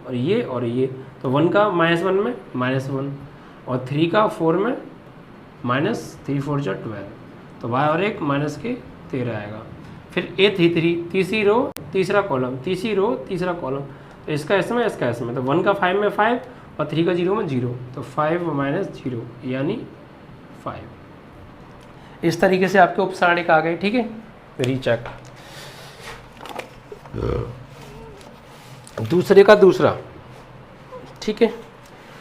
और ये और ये, तो 1 का -1 में -1 और 3 का 4 में -3 4 जा 12, तो y और 1 माइनस के 13 आएगा। फिर A33 तीसरी रो तीसरा कॉलम, तीसरी रो तीसरा कॉलम, तो इसका इसमें इसका इसमें, तो 1 का 5 में 5 और 3 का 0 में 0, तो 5 - 0 यानी 5। इस तरीके से आपके उपसारणिक आ गए। ठीक है, रीचेक। दूसरे का दूसरा, ठीक है,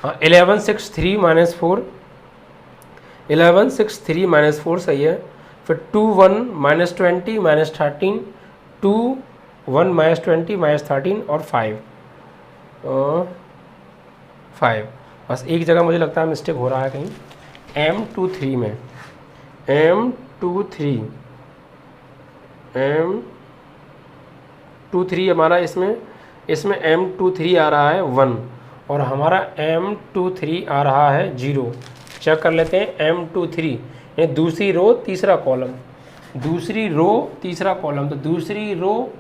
हाँ 11 6 3 - 4, 11 6 3 - 4 सही है। फिर 2 1 - 20 - 13, 2 1 - 20 - 13 और 5 बस एक जगह मुझे लगता है मिस्टेक हो रहा है कहीं, M23 में, M23 हमारा इसमें M23 आ रहा है 1 और हमारा M23 आ रहा है 0। चेक कर लेते हैं। M23 यानी दूसरी रो तीसरा कॉलम, दूसरी रो तीसरा कॉलम, तो दूसरी रो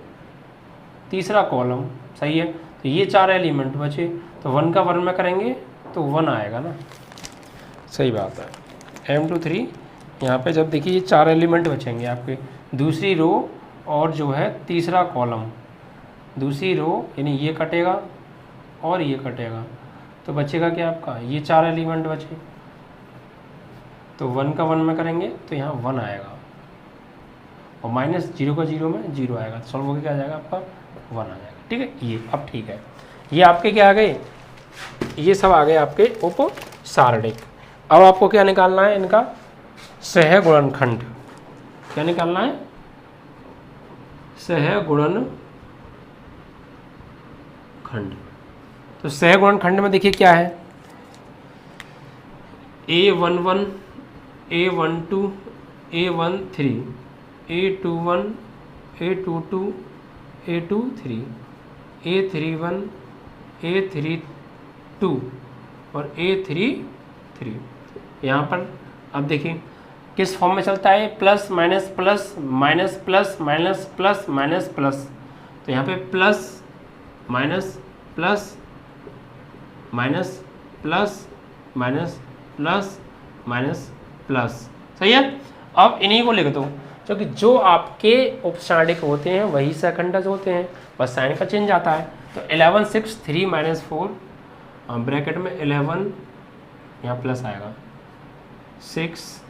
तीसरा कॉलम सही है। तो ये 4 एलिमेंट बचे, तो 1 का 1 में करेंगे तो 1 आएगा ना, सही बात है। M23 यहाँ पे जब देखिए ये 4 एलिमेंट बचेंगे आपके, दूसरी रो और जो है तीसरा कॉलम, दूसरी रो यानी ये कटेगा और ये कटेगा, तो बचेगा क्या आपका, ये 4 एलिमेंट बचे, तो 1 का 1 में करेंगे तो यहाँ 1 आएगा और -0 का 0 में 0 आएगा, तो सॉल्व होकर क्या आ जाएगा आपका 1 आ जाएगा। ठीक है, ये अब ठीक है। ये आपके क्या आ गए, ये सब आ गए आपके उपसारणिक। अब आपको क्या निकालना है, इनका सहगुणनखंड। क्या निकालना है, सहगुणनखंड। तो सहगुणनखंड में देखिए क्या है, A11 A12 A13 A21 A22 A23 A31 A32 और A33। यहाँ पर अब देखिए किस फॉर्म में चलता है, plus minus plus minus plus minus plus minus plus, तो यहाँ पे plus minus plus minus plus minus plus minus plus, सही है। अब इन्हीं को लिख दो, क्योंकि जो आपके उपसारणिक होते हैं वही सेकंडज होते हैं, बस साइन का चेंज आता है। तो 11 6 3 - 4 ब्रैकेट में 11 यहाँ प्लस आएगा, 6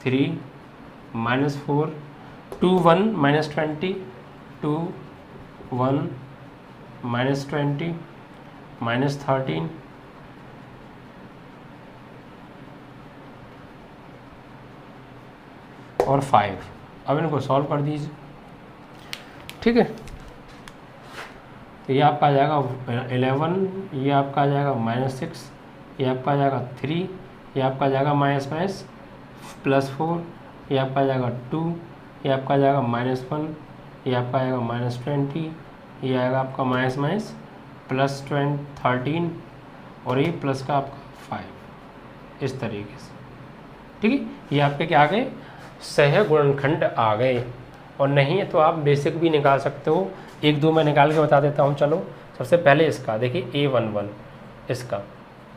3 - 4 2 1 - 20 2 1 - 20 -13 और 5। अब इनको सॉल्व कर दीजिए। ठीक है, तो ये आपका आ जाएगा 11, ये आपका आ जाएगा -6, ये आपका आ जाएगा 3, ये आपका आ जाएगा -+4, ये आपका आ जाएगा 2, ये आपका आ जाएगा -1, ये आपका आएगा -20, ये आएगा आपका +13 और ये प्लस का आपका 5, इस तरीके से। ठीक है, ये आपके क्या आ गए, सहगुणनखंड आ गए। और नहीं है तो आप बेसिक भी निकाल सकते हो, 1 2 मैं निकाल के बता देता हूँ। चलो सबसे पहले इसका देखिए A11, इसका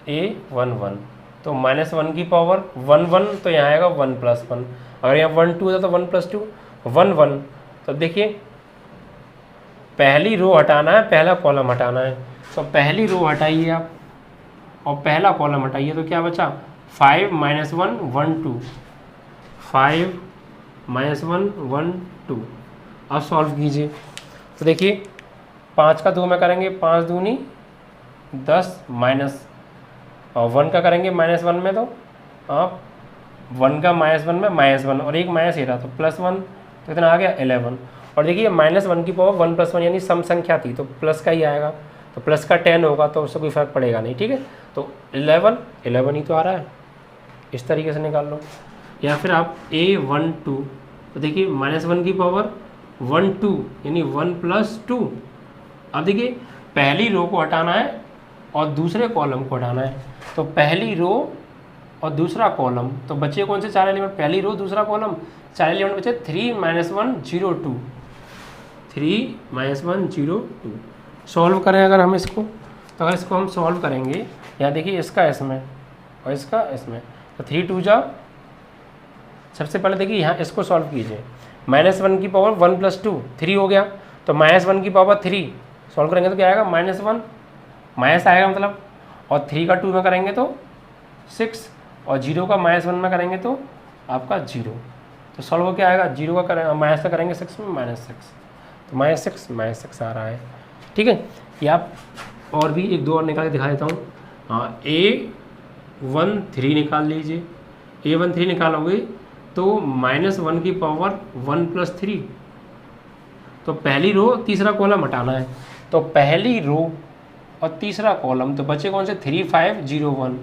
A11 तो -1 की पावर 1 1, तो यहाँ आएगा 1 + 1, अगर यहाँ 1 2 है तो 1 + 2 1 1। तो देखिए पहली रो हटाना है, पहला कॉलम हटाना है, तो पहली रो हटाइए आप और पहला कॉलम हटाइए, तो क्या बचा 5 - 1 1 2, 5 - 1 1 2। अब सॉल्व कीजिए, तो देखिए 5 का 2 में करेंगे, 5 दूनी 10 माइनस और 1 का करेंगे -1 में, तो आप 1 का -1 में -1 और एक माइनस ये रहा, तो +1, तो इतना आ गया 11। और देखिए -1 की पावर 1 + 1 यानी सम संख्या थी, तो प्लस का ही आएगा, तो प्लस का 10 होगा, तो उससे कोई फर्क पड़ेगा नहीं। ठीक है, तो 11 ही तो आ रहा है, इस तरीके से निकाल लो। या फिर आप A12, तो देखिए -1 की पावर 1 2 यानी 1 + 2। अब देखिए पहली रो को हटाना है और दूसरे कॉलम को हटाना है, तो पहली रो और दूसरा कॉलम, तो बचे कौन से 4 एलिमेंट, पहली रो दूसरा कॉलम, 4 एलिमेंट बचे 3 - 1 0 2, 3 - 1 0 2। सॉल्व करें अगर हम इसको, तो अगर इसको हम सॉल्व करेंगे, यहाँ देखिए इसका इसमें और इसका इसमें, तो 3 2 जा, सबसे पहले देखिए यहाँ इसको सॉल्व कीजिए। -1 की पावर 1 + 2 3 हो गया, तो -1 की पावर 3 सॉल्व करेंगे तो क्या आएगा, -1 माइनस आएगा मतलब, और 3 का 2 में करेंगे तो 6, और 0 का -1 में करेंगे तो आपका 0। तो सॉल्व क्या आएगा, 0 का करें माइनस का करेंगे 6 में -6, तो -6 आ रहा है। ठीक है, ये आप और भी एक दो और निकाल के दिखा देता हूँ। हाँ, A13 निकाल लीजिए। A13 निकालोगे तो -1 की पावर 1 + 3, तो पहली रो तीसरा कॉलम हटाना है, तो पहली रो और तीसरा कॉलम, तो बचे कौन से 3 5 0 1,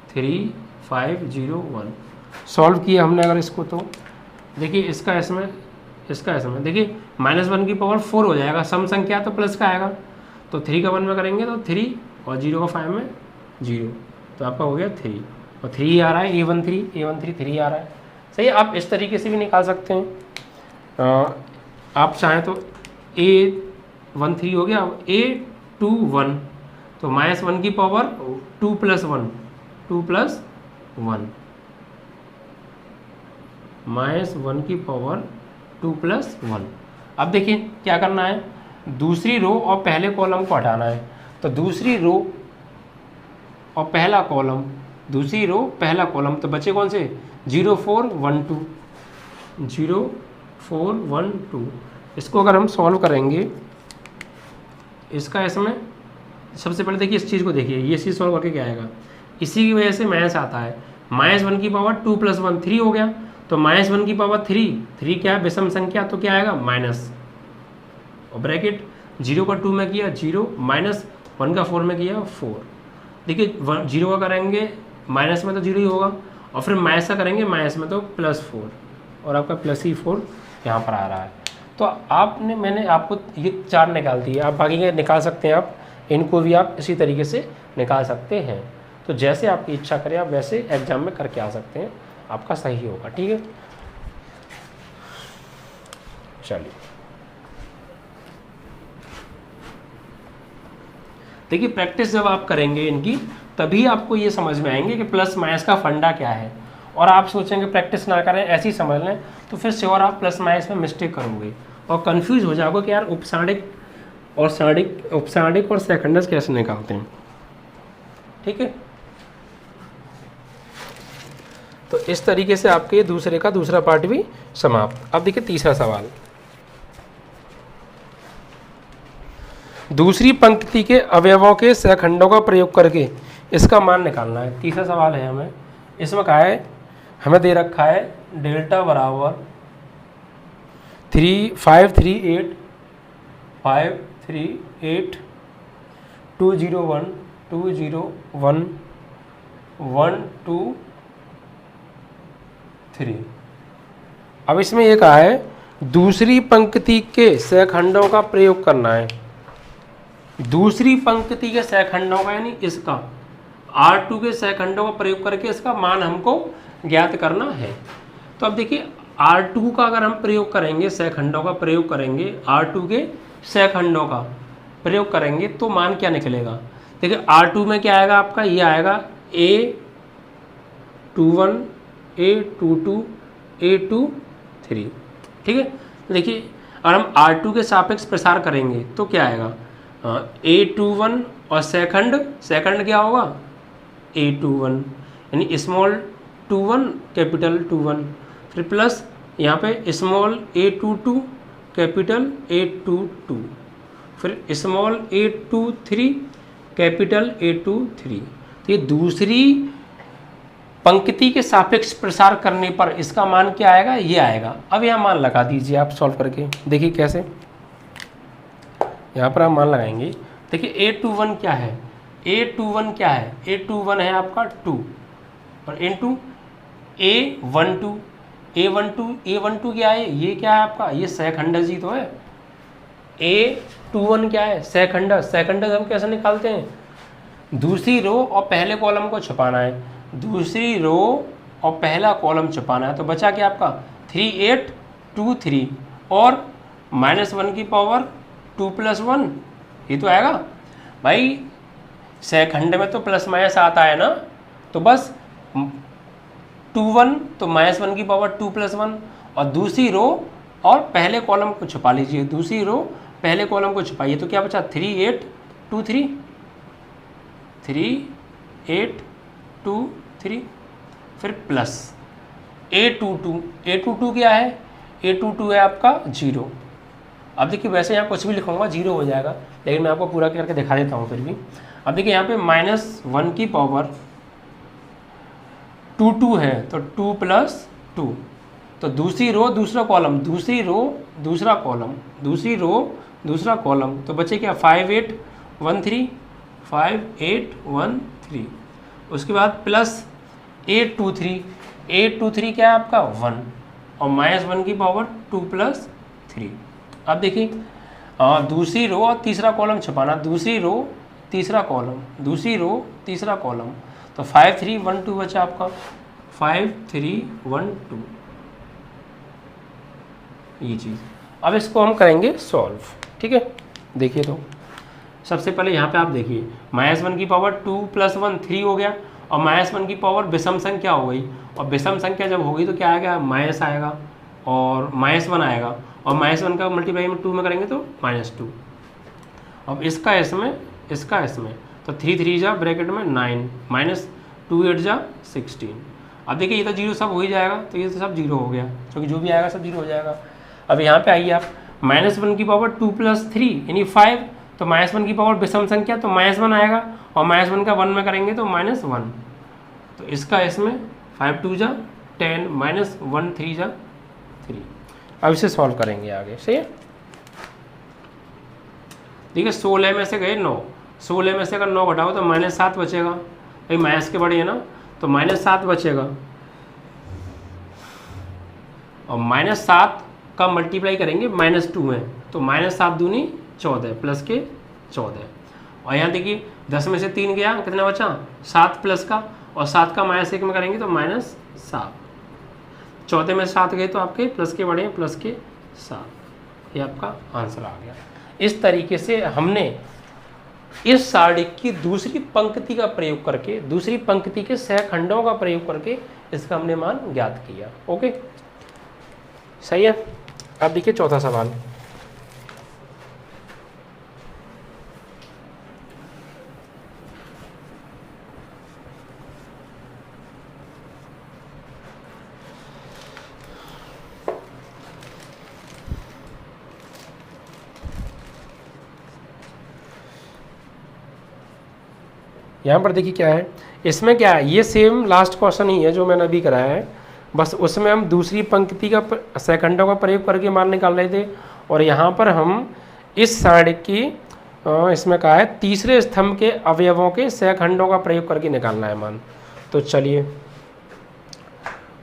3 5 0 1। सॉल्व किया हमने अगर इसको, तो देखिए इसका इसमें देखिए -1 की पावर 4 हो जाएगा, सम संख्या तो प्लस का आएगा, तो 3 का 1 में करेंगे तो 3 और 0 का 5 में 0, तो आपका हो गया 3, और 3 आ रहा है, A13 3 आ रहा है। सही है, आप इस तरीके से भी निकाल सकते हैं। आप चाहें तो A13 हो गया, अब A21, तो -1 की पावर 2 + 1 -1 की पावर 2 + 1। अब देखिए क्या करना है, दूसरी रो और पहले कॉलम को हटाना है, तो दूसरी रो और पहला कॉलम, दूसरी रो पहला कॉलम, तो बचे कौन से 0 4 1 2, 0 4 1 2। इसको अगर हम सॉल्व करेंगे, इसका इसमें सबसे पहले देखिए इस चीज़ को देखिए, ये चीज़ सॉल्व करके क्या आएगा, इसी की वजह से माइनस आता है। -1 की पावर 2 + 1 3 हो गया, तो -1 की पावर 3 क्या है, विषम संख्या, तो क्या आएगा माइनस, और ब्रैकेट 0 का 2 में किया 0, -1 का 4 में किया 4। देखिए 0 का करेंगे माइनस में तो 0 ही होगा, और फिर माइनस का करेंगे माइनस में तो +4, और आपका +4 यहाँ पर आ रहा है। तो मैंने आपको ये 4 निकाल दिए, आप बाकी के निकाल सकते हैं, आप इनको भी आप इसी तरीके से निकाल सकते हैं। तो जैसे आपकी इच्छा करें आप वैसे एग्जाम में करके आ सकते हैं, आपका सही होगा। ठीक है, चलिए देखिए प्रैक्टिस जब आप करेंगे इनकी, तभी आपको ये समझ में आएंगे कि प्लस माइनस का फंडा क्या है। और आप सोचेंगे प्रैक्टिस ना करें ऐसे ही समझ लें, तो फिर श्योर आप प्लस माइनस में मिस्टेक करोगे और कंफ्यूज हो जाओगे कि यार उपसांडिक और सेकंडस कैसे निकालते हैं। ठीक है, तो इस तरीके से आपके दूसरे का दूसरा पार्ट भी समाप्त। अब देखिए तीसरा सवाल, दूसरी पंक्ति के अवयवों के सहखंडों का प्रयोग करके इसका मान निकालना है। तीसरा सवाल है हमें, इसमें कहा है, हमें दे रखा है डेल्टा बराबर 5 3 8 2 0 1 2 0 1 1 2 3। अब इसमें ये कहा है दूसरी पंक्ति के सहखंडों का प्रयोग करना है। दूसरी पंक्ति के सहखंडों का यानी इसका R2 के सहखंडों का प्रयोग करके इसका मान हमको ज्ञात करना है। तो अब देखिए R2 का अगर हम प्रयोग करेंगे, सहखंडों का प्रयोग करेंगे, R2 के सहखंडों का प्रयोग करेंगे तो मान क्या निकलेगा। देखिए R2 में क्या आएगा आपका, ये आएगा A21 A22 A23। ठीक है, देखिए अगर हम R2 के सापेक्ष प्रसार करेंगे तो क्या आएगा, A21 और सेकंड क्या होगा A21 यानी स्मॉल 21 कैपिटल 21, फिर प्लस यहाँ पे स्मॉल A22 कैपिटल A22, फिर स्मॉल A23 कैपिटल A23। तो ये दूसरी पंक्ति के सापेक्ष प्रसार करने पर इसका मान क्या आएगा, ये आएगा। अब यहाँ मान लगा दीजिए आप सॉल्व करके, देखिए कैसे। यहाँ पर आप मान लगाएंगे, देखिए A21 क्या है, A21 क्या है, A21 है आपका 2 और इनटू A12, A12 क्या है, ये क्या है आपका, ये सहखंड जी तो है। A21 क्या है, सहखंड। सहखंड हम कैसे निकालते हैं, दूसरी रो और पहले कॉलम को छुपाना है, दूसरी रो और पहला कॉलम छुपाना है। तो बचा क्या आपका 3823 और -1 की पावर 2 + 1, ये तो आएगा भाई। सहखंड में तो प्लस माइनस आता है ना, तो बस 21 तो -1 की पावर 2 + 1 और दूसरी रो और पहले कॉलम को छुपा लीजिए, दूसरी रो पहले कॉलम को छुपाइए। तो क्या बचा 3823 फिर प्लस A22 क्या है, A22 है आपका 0। अब देखिए वैसे यहाँ कुछ भी लिखूंगा 0 हो जाएगा, लेकिन मैं आपको पूरा करके दिखा देता हूँ फिर भी। अब देखिए यहाँ पे -1 की पावर 2 है तो 2 + 2, तो दूसरी रो दूसरा कॉलम, दूसरी रो दूसरा कॉलम, दूसरी रो दूसरा कॉलम, तो बचे क्या 5813। उसके बाद प्लस A23 क्या है आपका 1 और -1 की पावर 2 + 3। अब देखिए दूसरी रो और तीसरा कॉलम छुपाना, दूसरी रो तीसरा कॉलम, दूसरी रो तीसरा कॉलम, तो 5312 बचा आपका 5312, ये चीज़। अब इसको हम करेंगे सॉल्व, ठीक है। देखिए तो सबसे पहले यहाँ पे आप देखिए -1 की पावर 2 + 1 3 हो गया और -1 की पावर विषम संख्या हो गई, और विषम संख्या जब होगी तो क्या आएगा, माइनस आएगा और -1 आएगा, और -1 का मल्टीप्लाई में 2 में करेंगे तो -2। अब इसका इसमें तो 3 3 जा ब्रैकेट में 9 -2 8 जा 16। अब देखिए ये तो 0 सब हो ही जाएगा, तो ये तो सब 0 हो गया, क्योंकि जो भी आएगा सब 0 हो जाएगा। अब यहाँ पे आइए आप -1 की पावर 2 + 3 यानी 5, तो -1 की पावर विषम संख्या तो -1 आएगा और -1 का 1 में करेंगे तो -1, तो इसका इसमें 5 2 जा 10 -1 3 जा 3। अब इसे सॉल्व करेंगे आगे, सही है। देखिए 16 में से गए 9, 16 में से अगर 9 घटाओ तो -7 बचेगा, भाई माइनस के बड़े है ना, तो -7 बचेगा और -7 का मल्टीप्लाई करेंगे -2 में, तो -7 दूनी 14 प्लस के 14। और यहाँ देखिए 10 में से 3 गया, कितना बचा 7 प्लस का, और 7 का -1 में करेंगे तो -7, 14 में 7 गए तो आपके प्लस के बड़े हैं, प्लस के 7, ये आपका आंसर आ गया। इस तरीके से हमने इस सारणी की दूसरी पंक्ति का प्रयोग करके, दूसरी पंक्ति के सहखंडों का प्रयोग करके इसका हमने मान ज्ञात किया। ओके, सही है। अब देखिए चौथा सवाल, यहाँ पर देखिए क्या है, इसमें क्या है, ये सेम लास्ट क्वेश्चन ही है जो मैंने अभी कराया है, बस उसमें हम दूसरी पंक्ति का सहखंडों का प्रयोग करके मान निकाल रहे थे, और यहाँ पर हम इस सारणी की इसमें कहा है तीसरे स्तंभ के अवयवों के सहखंडों का प्रयोग करके निकालना है मान। तो चलिए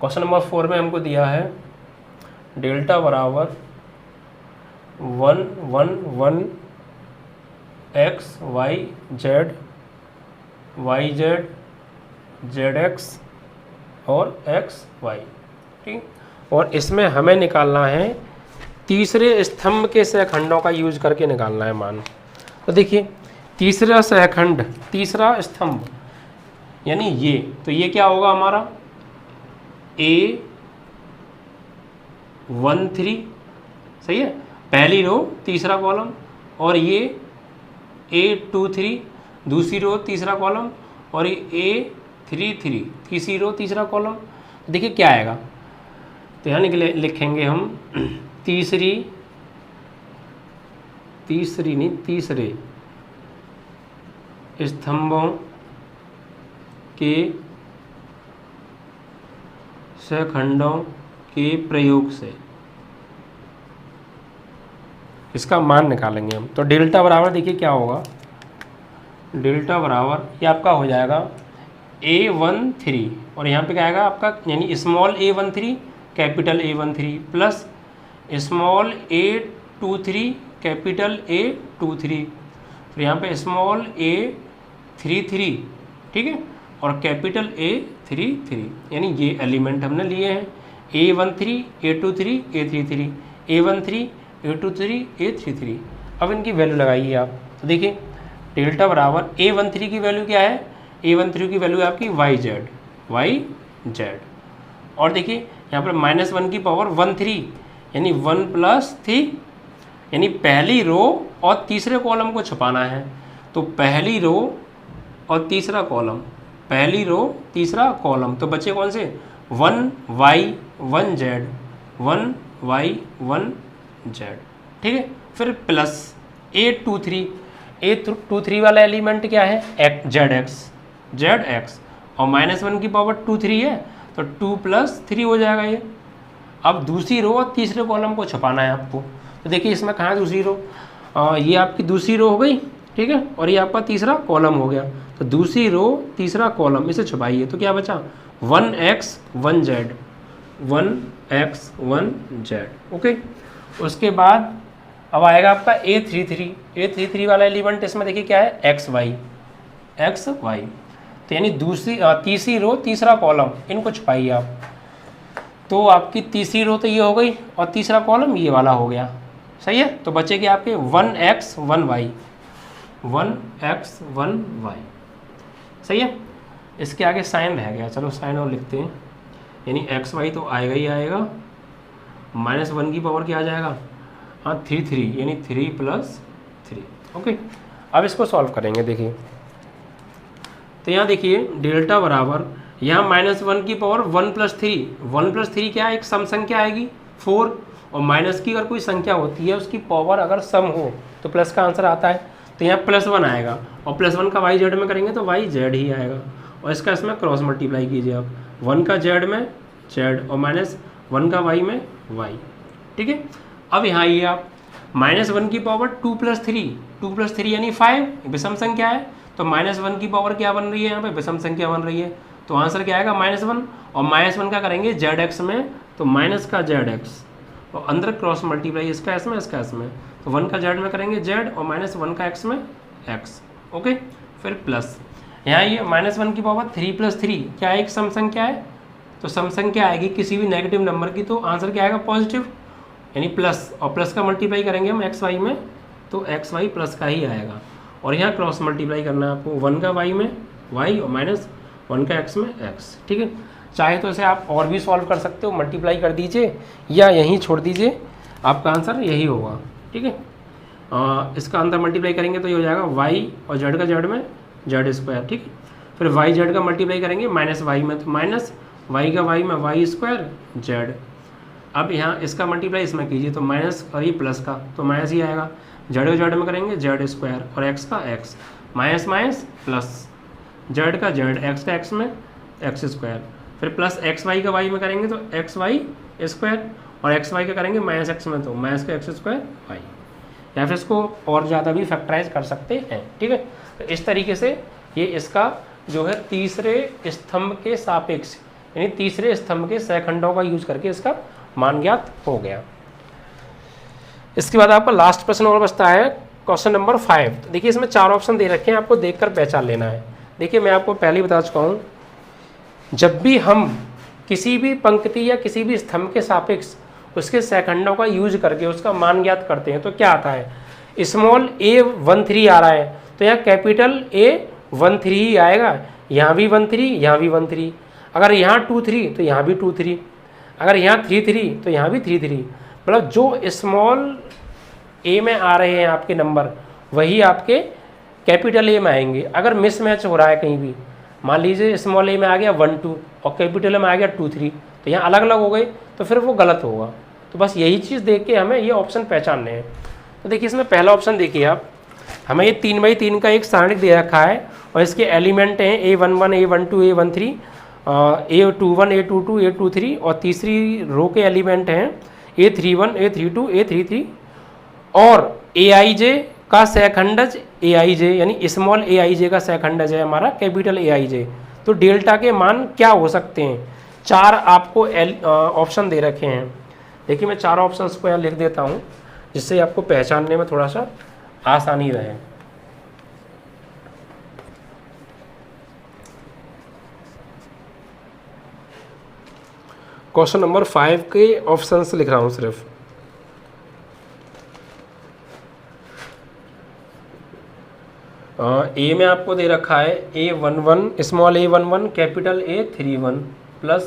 क्वेश्चन नंबर 4 में हमको दिया है डेल्टा बराबर 1 1 1 x y z YZ ZX और XY, ठीक। और इसमें हमें निकालना है तीसरे स्तंभ के सहखंडों का यूज करके निकालना है मान। तो देखिए तीसरा सहखंड, तीसरा स्तंभ यानी ये, तो ये क्या होगा हमारा A13, सही है, पहली रो तीसरा कॉलम, और ये A23 दूसरी रो तीसरा कॉलम, और ये A33 तीसरी रो तीसरा कॉलम। देखिए क्या आएगा, तो यहाँ लिखेंगे हम तीसरे स्तंभों के सखंडों के प्रयोग से इसका मान निकालेंगे हम। तो डेल्टा बराबर देखिए क्या होगा, डेल्टा बराबर ये आपका हो जाएगा A13 और यहाँ पे क्या आएगा आपका, यानी small A13 capital A13 plus small A23 capital A23, फिर यहाँ पे स्मॉल A33, ठीक है, और कैपिटल A33, यानी ये एलिमेंट हमने लिए हैं A13 A23 A33 A13 A23 A33। अब इनकी वैल्यू लगाइए आप। तो देखिए डेल्टा बराबर A13 की वैल्यू क्या है, A13 की वैल्यू है आपकी YZ, और देखिए यहाँ पर -1 की पावर 13 यानी 1 + 3, यानी पहली रो और तीसरे कॉलम को छुपाना है। तो पहली रो और तीसरा कॉलम, पहली रो तीसरा कॉलम, तो बच्चे कौन से 1Y 1Z 1Y 1Z, ठीक है। फिर प्लस A23 वाला एलिमेंट क्या है ZX, और -1 की पावर 23 है तो 2 + 3 हो जाएगा ये। अब दूसरी रो और तीसरे कॉलम को छुपाना है आपको। तो देखिए इसमें कहाँ है दूसरी रो, ये आपकी दूसरी रो हो गई, ठीक है, और ये आपका तीसरा कॉलम हो गया। तो दूसरी रो तीसरा कॉलम इसे छुपाइए, तो क्या बचा 1X 1Z 1X 1Z, okay. उसके बाद अब आएगा आपका A33 वाला एलिमेंट, इसमें देखिए क्या है XY, तो यानी तीसरी रो तीसरा कॉलम, इनको छुपाइए आप। तो आपकी तीसरी रो तो ये हो गई और तीसरा कॉलम ये वाला हो गया, सही है। तो बचेगी आपके 1X 1Y 1X 1Y, सही है। इसके आगे साइन रह गया, चलो साइन और लिखते हैं, यानी XY तो आएगा ही आएगा, -1 की पावर क्या आ जाएगा, हाँ 3 यानी 3 + 3, ओके। अब इसको सॉल्व करेंगे। देखिए तो यहाँ देखिए डेल्टा बराबर यहाँ -1 की पावर 1 + 3 क्या है, एक सम संख्या आएगी 4, और माइनस की अगर कोई संख्या होती है उसकी पावर अगर सम हो तो प्लस का आंसर आता है। तो यहाँ +1 आएगा, और +1 का YZ में करेंगे तो YZ ही आएगा, और इसका इसमें क्रॉस मल्टीप्लाई कीजिए आप, 1 का Z में Z और -1 का Y में Y, ठीक है। अब यहाँ ये आप -1 की पावर 2 + 3 यानी 5 विषम संख्या है, तो -1 की पावर क्या बन रही है, यहाँ पे विषम संख्या बन रही है, तो आंसर क्या आएगा -1, और -1 का करेंगे ZX में तो माइनस का ZX, और अंदर क्रॉस मल्टीप्लाई इसका इसमें इसका इसमें, तो 1 का Z में करेंगे Z और -1 का X में X, ओके। फिर प्लस यहाँ ये -1 की पावर 3 + 3 क्या है, एक सम संख्या है, तो सम संख्या आएगी किसी भी नेगेटिव नंबर की, तो आंसर क्या आएगा पॉजिटिव, यानी प्लस, और प्लस का मल्टीप्लाई करेंगे हम XY में तो XY प्लस का ही आएगा, और यहाँ क्रॉस मल्टीप्लाई करना है आपको, 1 का Y में Y और -1 का X में X, ठीक है। चाहे तो इसे आप और भी सॉल्व कर सकते हो, मल्टीप्लाई कर दीजिए या यहीं छोड़ दीजिए, आपका आंसर यही होगा, ठीक है। इसका अंदर मल्टीप्लाई करेंगे तो ये हो जाएगा Y और Z का Z में Z², ठीक है। फिर YZ का मल्टीप्लाई करेंगे -Y में, तो -Y का Y में Y² Z। अब यहाँ इसका मल्टीप्लाई इसमें कीजिए तो माइनस, और ये प्लस का तो माइनस ही आएगा, Z का Z में करेंगे Z² और X का X, माइनस प्लस, Z का Z X का X में X², फिर प्लस XY का Y में करेंगे तो XY², और XY का करेंगे -X में तो माइनस का X²Y, या फिर इसको और ज़्यादा भी फैक्टराइज कर सकते हैं, ठीक है। तो इस तरीके से ये इसका जो है तीसरे स्तंभ के सापेक्ष, यानी तीसरे स्तंभ के सहखंडों का यूज करके इसका मान ज्ञात हो गया। इसके बाद आपका लास्ट प्रश्न और बचता है क्वेश्चन नंबर 5। तो देखिए इसमें 4 ऑप्शन दे रखे हैं, आपको देखकर पहचान लेना है। देखिए मैं आपको पहले ही बता चुका हूँ, जब भी हम किसी भी पंक्ति या किसी भी स्तंभ के सापेक्ष उसके सहखंडों का यूज करके उसका मान ज्ञात करते हैं तो क्या आता है, स्मॉल A13 आ रहा है तो यहाँ कैपिटल A13 ही आएगा, यहाँ भी 13 यहाँ भी 13, अगर यहाँ 23 तो यहाँ भी 23, अगर यहाँ 33 तो यहाँ भी 33, मतलब जो स्मॉल A में आ रहे हैं आपके नंबर वही आपके कैपिटल A में आएंगे। अगर मिसमैच हो रहा है कहीं भी, मान लीजिए स्मॉल A में आ गया 1 2 और कैपिटल A में आ गया 2 3, तो यहाँ अलग अलग हो गए तो फिर वो गलत होगा। तो बस यही चीज़ देख के हमें ये ऑप्शन पहचानने हैं। तो देखिए इसमें पहला ऑप्शन देखिए आप, हमें ये 3x3 का एक सारणिक दे रखा है और इसके एलिमेंट हैं A11, A12, A13, A21, A22, A23 और तीसरी रो के एलिमेंट हैं A31, A32, A33 और Aij का सहखंडज Aij यानी स्मॉल Aij का सहखंडज है हमारा कैपिटल Aij। तो डेल्टा के मान क्या हो सकते हैं? 4 आपको ऑप्शन दे रखे हैं। देखिए मैं 4 ऑप्शंस को यहाँ लिख देता हूँ जिससे आपको पहचानने में थोड़ा सा आसानी रहे। क्वेश्चन नंबर 5 के ऑप्शंस लिख रहा हूँ सिर्फ। ए में आपको दे रखा है A11 small A11 capital A31 plus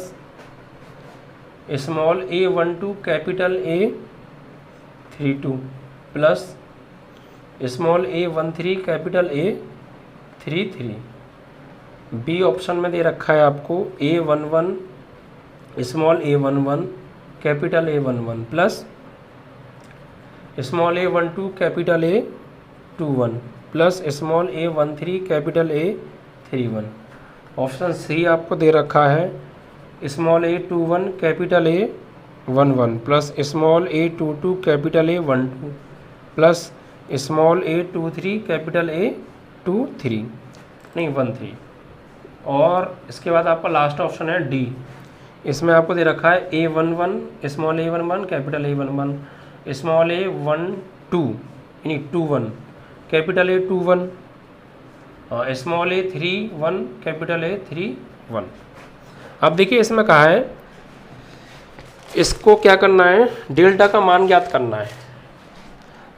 small A12 capital A32 plus small A13 capital A33। B option में दे रखा है आपको A11 small A11 capital A11 plus small A12 capital A21 plus small A13 capital A31। Option C आपको दे रखा है small A21 capital A11 plus small A22 capital A12 plus small A23 capital A23 नहीं 13। और इसके बाद आपका last option है डी। इसमें आपको दे रखा है A11 small A11 capital A11 small A12 यानी 21 capital A21 small A31 capital A31। अब देखिए इसमें कहा है इसको क्या करना है, डेल्टा का मान ज्ञात करना है।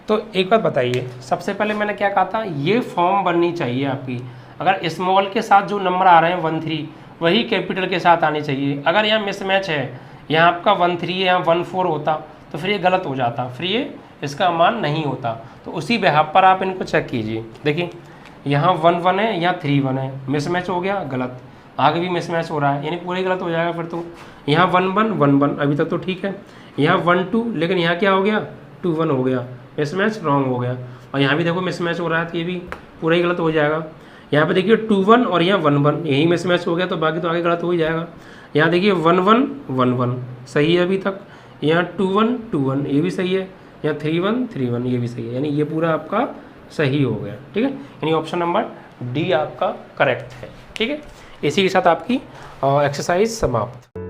तो एक बात बताइए, सबसे पहले मैंने क्या कहा था, ये फॉर्म बननी चाहिए आपकी। अगर स्मॉल के साथ जो नंबर आ रहे हैं 13 वही कैपिटल के साथ आने चाहिए। अगर यहाँ मिसमैच है, यहाँ आपका 13 है, यहाँ 14 होता तो फिर ये गलत हो जाता, फिर ये इसका मान नहीं होता। तो उसी बेहाब पर आप इनको चेक कीजिए। देखिए यहाँ 11 है, यहाँ 31 है, मिसमैच हो गया, गलत। आगे भी मिसमैच हो रहा है, यानी पूरे गलत हो जाएगा फिर तो। यहाँ 11 अभी तक तो ठीक है, यहाँ 12 लेकिन यहाँ क्या हो गया 21 हो गया, मिसमैच रॉन्ग हो गया। और यहाँ भी देखो मिसमैच हो रहा है तो ये भी पूरा ही गलत हो जाएगा। यहाँ पे देखिए 21 और यहाँ 11 यही मिसमैच हो गया तो बाकी तो आगे गलत हो ही जाएगा। यहाँ देखिए 11 सही है अभी तक, यहाँ 21 ये भी सही है, यहाँ 31 ये भी सही है, यानी ये पूरा आपका सही हो गया। ठीक है, यानी ऑप्शन नंबर डी आपका करेक्ट है। ठीक है, इसी के साथ आपकी एक्सरसाइज समाप्त।